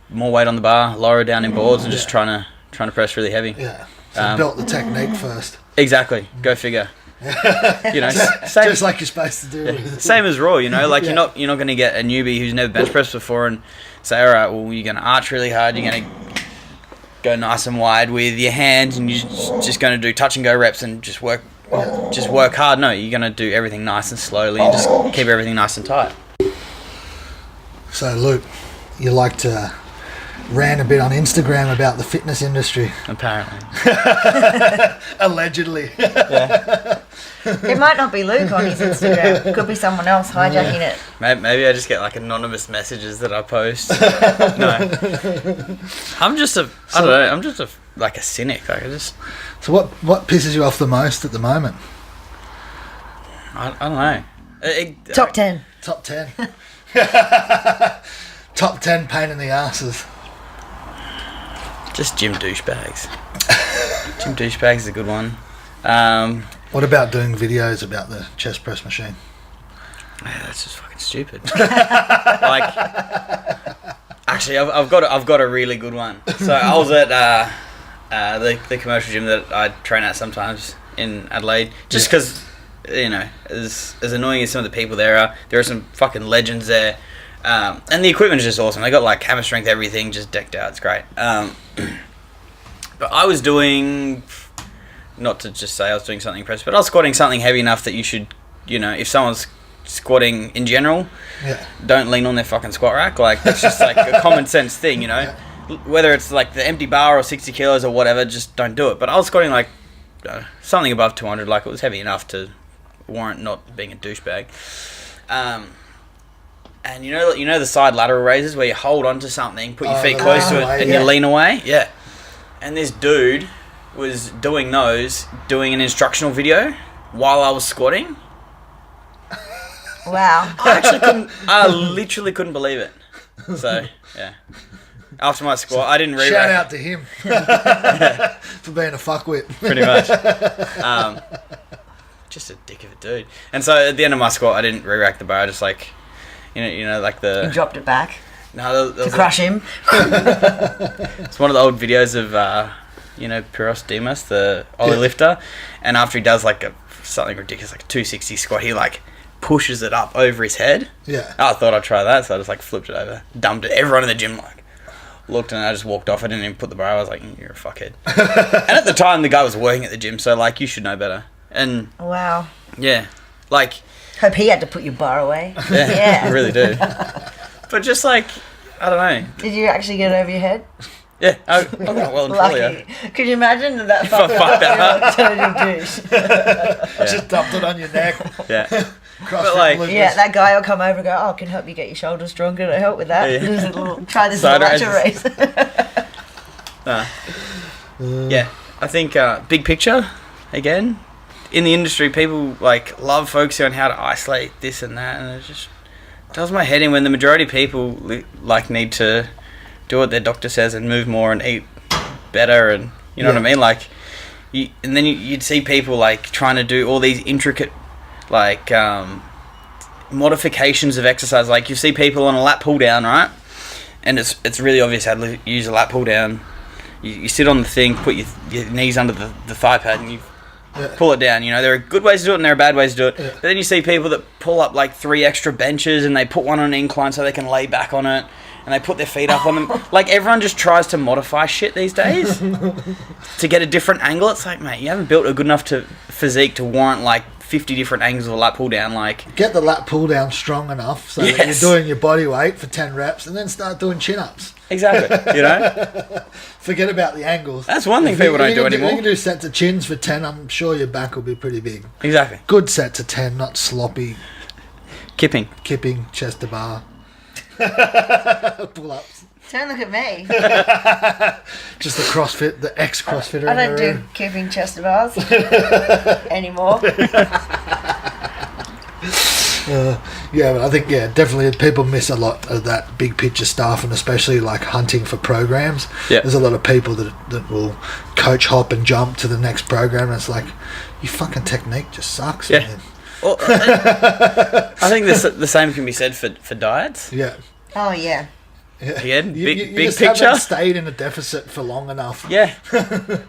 more weight on the bar, lower down in boards, and just trying to press really heavy. Yeah. So built the technique first. Exactly. Go figure. You know, same, just like you're supposed to do. Yeah. Same as raw. You know, like you're not going to get a newbie who's never bench pressed before and say, all right, well, you're going to arch really hard. You're going to go nice and wide with your hands, and you're just going to do touch and go reps and just work hard. No, you're going to do everything nice and slowly and just keep everything nice and tight. So, Luke, you like to rant a bit on Instagram about the fitness industry. Apparently. Allegedly. Yeah. It might not be Luke on his Instagram. It could be someone else hijacking it. Maybe I just get like anonymous messages that I post. No. I'm just a cynic. Like So what pisses you off the most at the moment? I don't know. Top 10. Top 10. Top 10 pain in the asses. Just gym douchebags. Gym douchebags is a good one. What about doing videos about the chest press machine? Yeah, that's just fucking stupid. Like, actually, I've got a really good one. So I was at the commercial gym that I train at sometimes in Adelaide, just because you know, as annoying as some of the people there are some fucking legends there. And the equipment is just awesome. They got like hammer strength, everything just decked out. It's great. But I was doing, not to just say I was doing something impressive, but I was squatting something heavy enough that you should, you know, if someone's squatting in general, don't lean on their fucking squat rack. Like, that's just like a common sense thing, you know. Whether it's like the empty bar or 60 kilos or whatever, just don't do it. But I was squatting like something above 200, like it was heavy enough to warrant not being a douchebag. And you know the side lateral raises where you hold onto something, put your feet close to it, and you lean away? Yeah. And this dude was doing an instructional video while I was squatting. Wow. I literally couldn't believe it. So, yeah. After my squat, I didn't re-rack. Shout out to him for being a fuckwit. Pretty much. Just a dick of a dude. And so at the end of my squat, I didn't re-rack the bar. I just like, you know, like the... You dropped it back? No, to crush him? It's one of the old videos of, Piros Dimas, the Ollie lifter. And after he does like something ridiculous, like a 260 squat, he like pushes it up over his head. Yeah. I thought I'd try that, so I just like flipped it over, dumped it. Everyone in the gym like looked, and I just walked off. I didn't even put the bar. I was like, you're a fuckhead. And at the time, the guy was working at the gym, so like, you should know better. And wow. Yeah, like... Hope he had to put your bar away. Yeah. I really do. But just like, I don't know. Did you actually get it over your head? Yeah, I got well and lucky. Could you imagine that fucked up? Total douche. Just dumped it on your neck. Yeah. But like, that guy will come over and go, oh, can help you get your shoulders stronger to help with that. Yeah. Try this lateral raise. Yeah, I think big picture, again, in the industry, people like love focusing on how to isolate this and that, and it just does my head in when the majority of people like need to do what their doctor says and move more and eat better, and you know what I mean, like and then you'd see people like trying to do all these intricate like modifications of exercise. Like you see people on a lat pull down, right, and it's really obvious how to use a lat pull down. You sit on the thing, put your knees under the thigh pad, and you pull it down. You know, there are good ways to do it and there are bad ways to do it. But then you see people that pull up like 3 extra benches and they put one on an incline so they can lay back on it, and they put their feet up on them. Like, everyone just tries to modify shit these days to get a different angle. It's like, mate, you haven't built a good enough physique to warrant like 50 different angles of a lat pull down. Like, get the lat pull down strong enough so that you're doing your body weight for 10 reps, and then start doing chin ups. Exactly. You know, forget about the angles. That's one thing people don't do anymore. You can do sets of chins for 10. I'm sure your back will be pretty big. Exactly. Good sets of 10, not sloppy kipping chest to bar pull ups. Don't look at me. Just the CrossFit, the ex-CrossFitter. I don't do kipping chest to bars anymore. Yeah, but I think, definitely people miss a lot of that big picture stuff, and especially like hunting for programs. Yeah. There's a lot of people that will coach hop and jump to the next program, and it's like, your fucking technique just sucks, man. Well, I think the same can be said for diets. Yeah. Oh, yeah. Again, You big just picture. haven't stayed in a deficit for long enough. Yeah.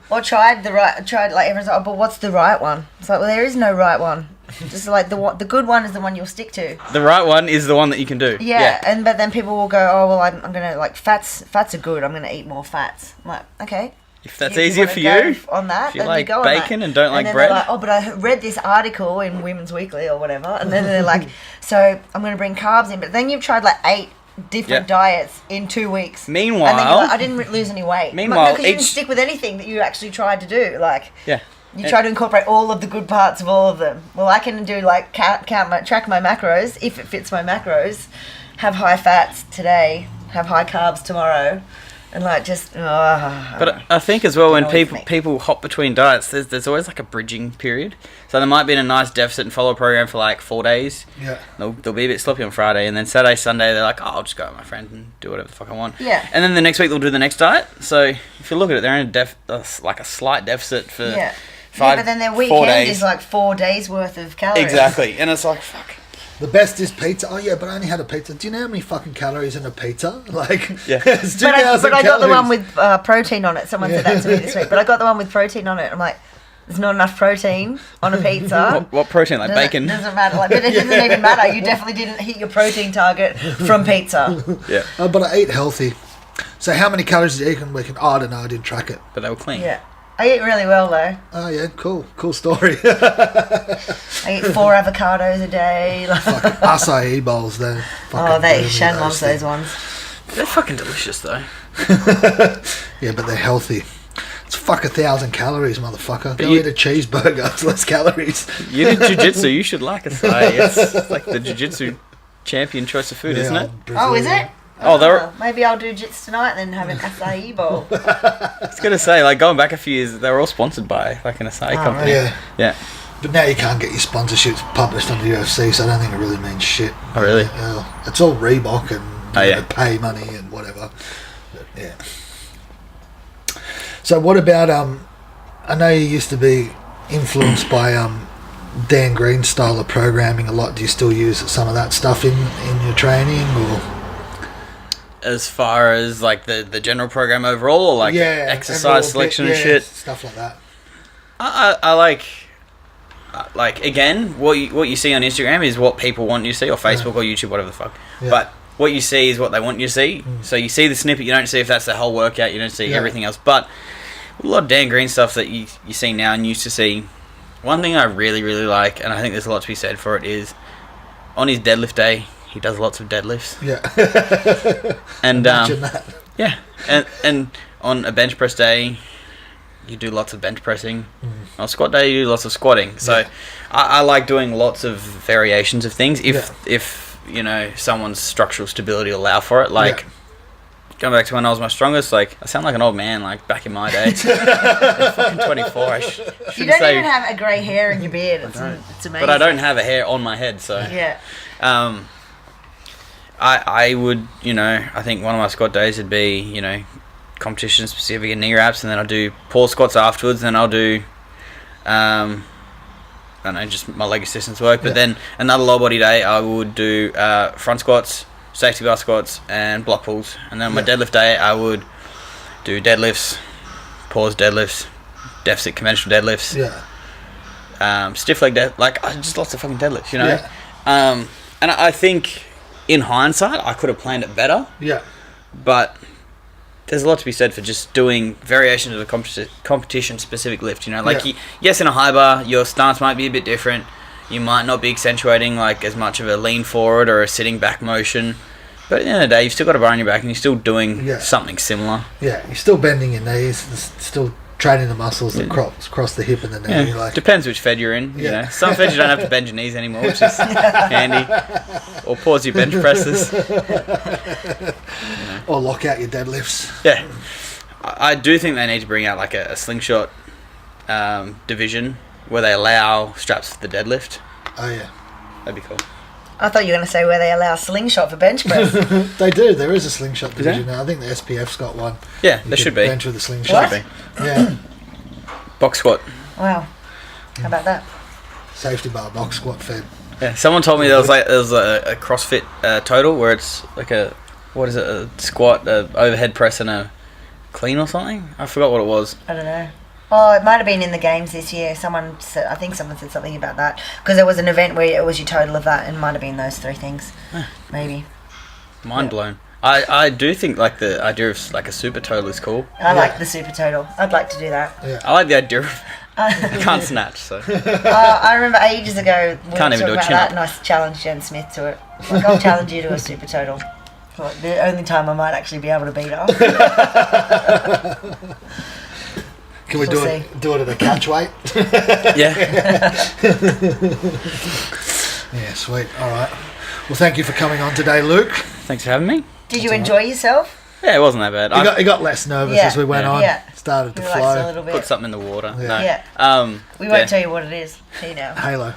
Or tried like everyone's like, oh, but what's the right one? It's like, well, there is no right one. Just like the good one is the one you'll stick to. The right one is the one that you can do. Yeah. But then people will go, oh, well, I'm gonna like fats are good. I'm gonna eat more fats. I'm like, okay. If that's You easier wanna for go you, on that, if you then like go on bacon that. and don't like then bread. they're like, oh, but I read this article in Women's Weekly or whatever, and then they're like, so I'm going to bring carbs in, but then you've tried like 8 different diets in 2 weeks. Meanwhile, and then you're like, I didn't lose any weight. Meanwhile, because you didn't stick with anything that you actually tried to do. Like, you try to incorporate all of the good parts of all of them. Well, I can do like track my macros if it fits my macros. Have high fats today. Have high carbs tomorrow. And like just, But I think as well when annoys people hop between diets, there's always like a bridging period. So they might be in a nice deficit and follow a program for like 4 days. Yeah. They'll be a bit sloppy on Friday, and then Saturday, Sunday they're like, oh, I'll just go with my friend and do whatever the fuck I want. Yeah. And then the next week they'll do the next diet. So if you look at it, they're in like a slight deficit for 5, but then their 4 weekend days. is like 4 days worth of calories. Exactly, and it's like fuck. The best is pizza. Oh yeah, but I only had a pizza. Do you know how many fucking calories in a pizza? Like, it's 2,000 but I got the calories. one with protein on it. Someone said that to me this week. But I got the one with protein on it. I'm like, there's not enough protein on a pizza. What protein? Like bacon? Doesn't matter. Like, but it doesn't even matter. You definitely didn't hit your protein target from pizza. Yeah. But I eat healthy. So how many calories did you eat in a week? Oh, I don't know. I didn't track it. But they were clean. Yeah. I eat really well though. Oh yeah, cool story. I eat 4 avocados a day. Fucking acai bowls though. Shan loves those ones. They're fucking delicious though. Yeah, but they're healthy. It's 1,000 calories, motherfucker. Go you- eat a cheeseburger. It's less calories. You did jiu-jitsu, you should like acai. It's like the jiu-jitsu champion choice of food, isn't it? Oh, is it? Oh, they're... Maybe I'll do jits tonight and then have an acai bowl. I was going to say, like, going back a few years, they were all sponsored by, like, an acai company. Yeah. Yeah. But now you can't get your sponsorships published on the UFC, so I don't think it really means shit. Oh, really? It's all Reebok and yeah. pay money and whatever. But, yeah. So what about, I know you used to be influenced by Dan Green's style of programming a lot. Do you still use some of that stuff in your training, or...? As far as, like, the general program overall, or, like, exercise selection and shit? Stuff like that. I like, again, what you see on Instagram is what people want you to see, or Facebook or YouTube, whatever the fuck. Yeah. But what you see is what they want you to see. So you see the snippet, you don't see if that's the whole workout, you don't see everything else. But a lot of Dan Green stuff that you see now and used to see, one thing I really, really like, and I think there's a lot to be said for it, is on his deadlift day, he does lots of deadlifts. Yeah. And Imagine that. yeah, and on a bench press day, you do lots of bench pressing. On squat day, you do lots of squatting. So I like doing lots of variations of things if you know someone's structural stability will allow for it. Like going back to when I was my strongest, like I sound like an old man. Like back in my day, I'm fucking 24. I shouldn't You don't say, even have a grey hair in your beard. It's amazing. but I don't have a hair on my head, so Yeah. I would, you know, I think one of my squat days would be, you know, competition specific and knee wraps, and then I'll do pause squats afterwards, and then I'll do, I don't know, just my leg assistance work. But then another lower body day, I would do front squats, safety bar squats, and block pulls. And then on my deadlift day, I would do deadlifts, pause deadlifts, deficit conventional deadlifts, stiff leg just lots of fucking deadlifts, you know. And I think in hindsight, I could have planned it better. Yeah. But there's a lot to be said for just doing variations of a competition-specific lift. You know, like yes, in a high bar, your stance might be a bit different. You might not be accentuating like as much of a lean forward or a sitting back motion. But at the end of the day, you've still got a bar on your back, and you're still doing something similar. Yeah, you're still bending your knees, still training the muscles that cross the hip and the knee. Yeah. Like, depends which fed you're in. You know, some feds you don't have to bend your knees anymore, which is handy. Or pause your bench presses. Or lock out your deadlifts. Yeah, I do think they need to bring out like a slingshot division where they allow straps for the deadlift. Oh yeah, that'd be cool. I thought you were going to say where they allow slingshot for bench press. They do. There is a slingshot division now. I think the SPF's got one. Yeah, You there can should be. bench with a slingshot. What? Yeah. Box squat. Wow. How about that? Safety bar, box squat fed. Yeah, someone told me there was a CrossFit total where it's like a squat, a overhead press, and a clean or something. I forgot what it was. I don't know. Oh, it might have been in the games this year. I think someone said something about that because there was an event where it was your total of that, and it might have been those three things, maybe. Mind blown. I do think like the idea of like a super total is cool. I like the super total. I'd like to do that. Yeah. I like the idea of I can't snatch, so I remember ages ago we Can't were even do talking a about chin-up. that, and I challenged Jen Smith to it. Like, I'll challenge you to a super total. Like, the only time I might actually be able to beat her. Can we We'll do it at a catch weight? yeah. Yeah, sweet. All right. Well, thank you for coming on today, Luke. Thanks for having me. Did you enjoy yourself? Yeah, it wasn't that bad. He got less nervous Yeah. as we went Yeah. on. Yeah. Started to Relax a flow. little Put bit. something in the water. Yeah. No. Yeah. We won't tell you what it is. You know. Halo.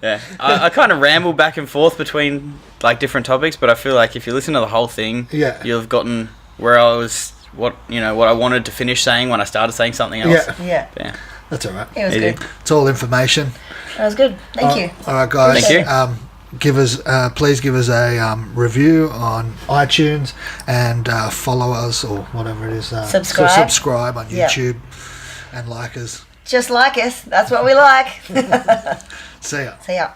Yeah, I kind of ramble back and forth between like different topics, but I feel like if you listen to the whole thing, Yeah. you've gotten where I was, what I wanted to finish saying when I started saying something else. Yeah. Yeah. That's all right. It was Easy. good. It's all information. That was good. Thank you. All right, guys. Thank you. Please give us a review on iTunes and follow us or whatever it is. Subscribe. Subscribe on Yeah. YouTube and like us. Just like us. That's what we like. See ya. See ya.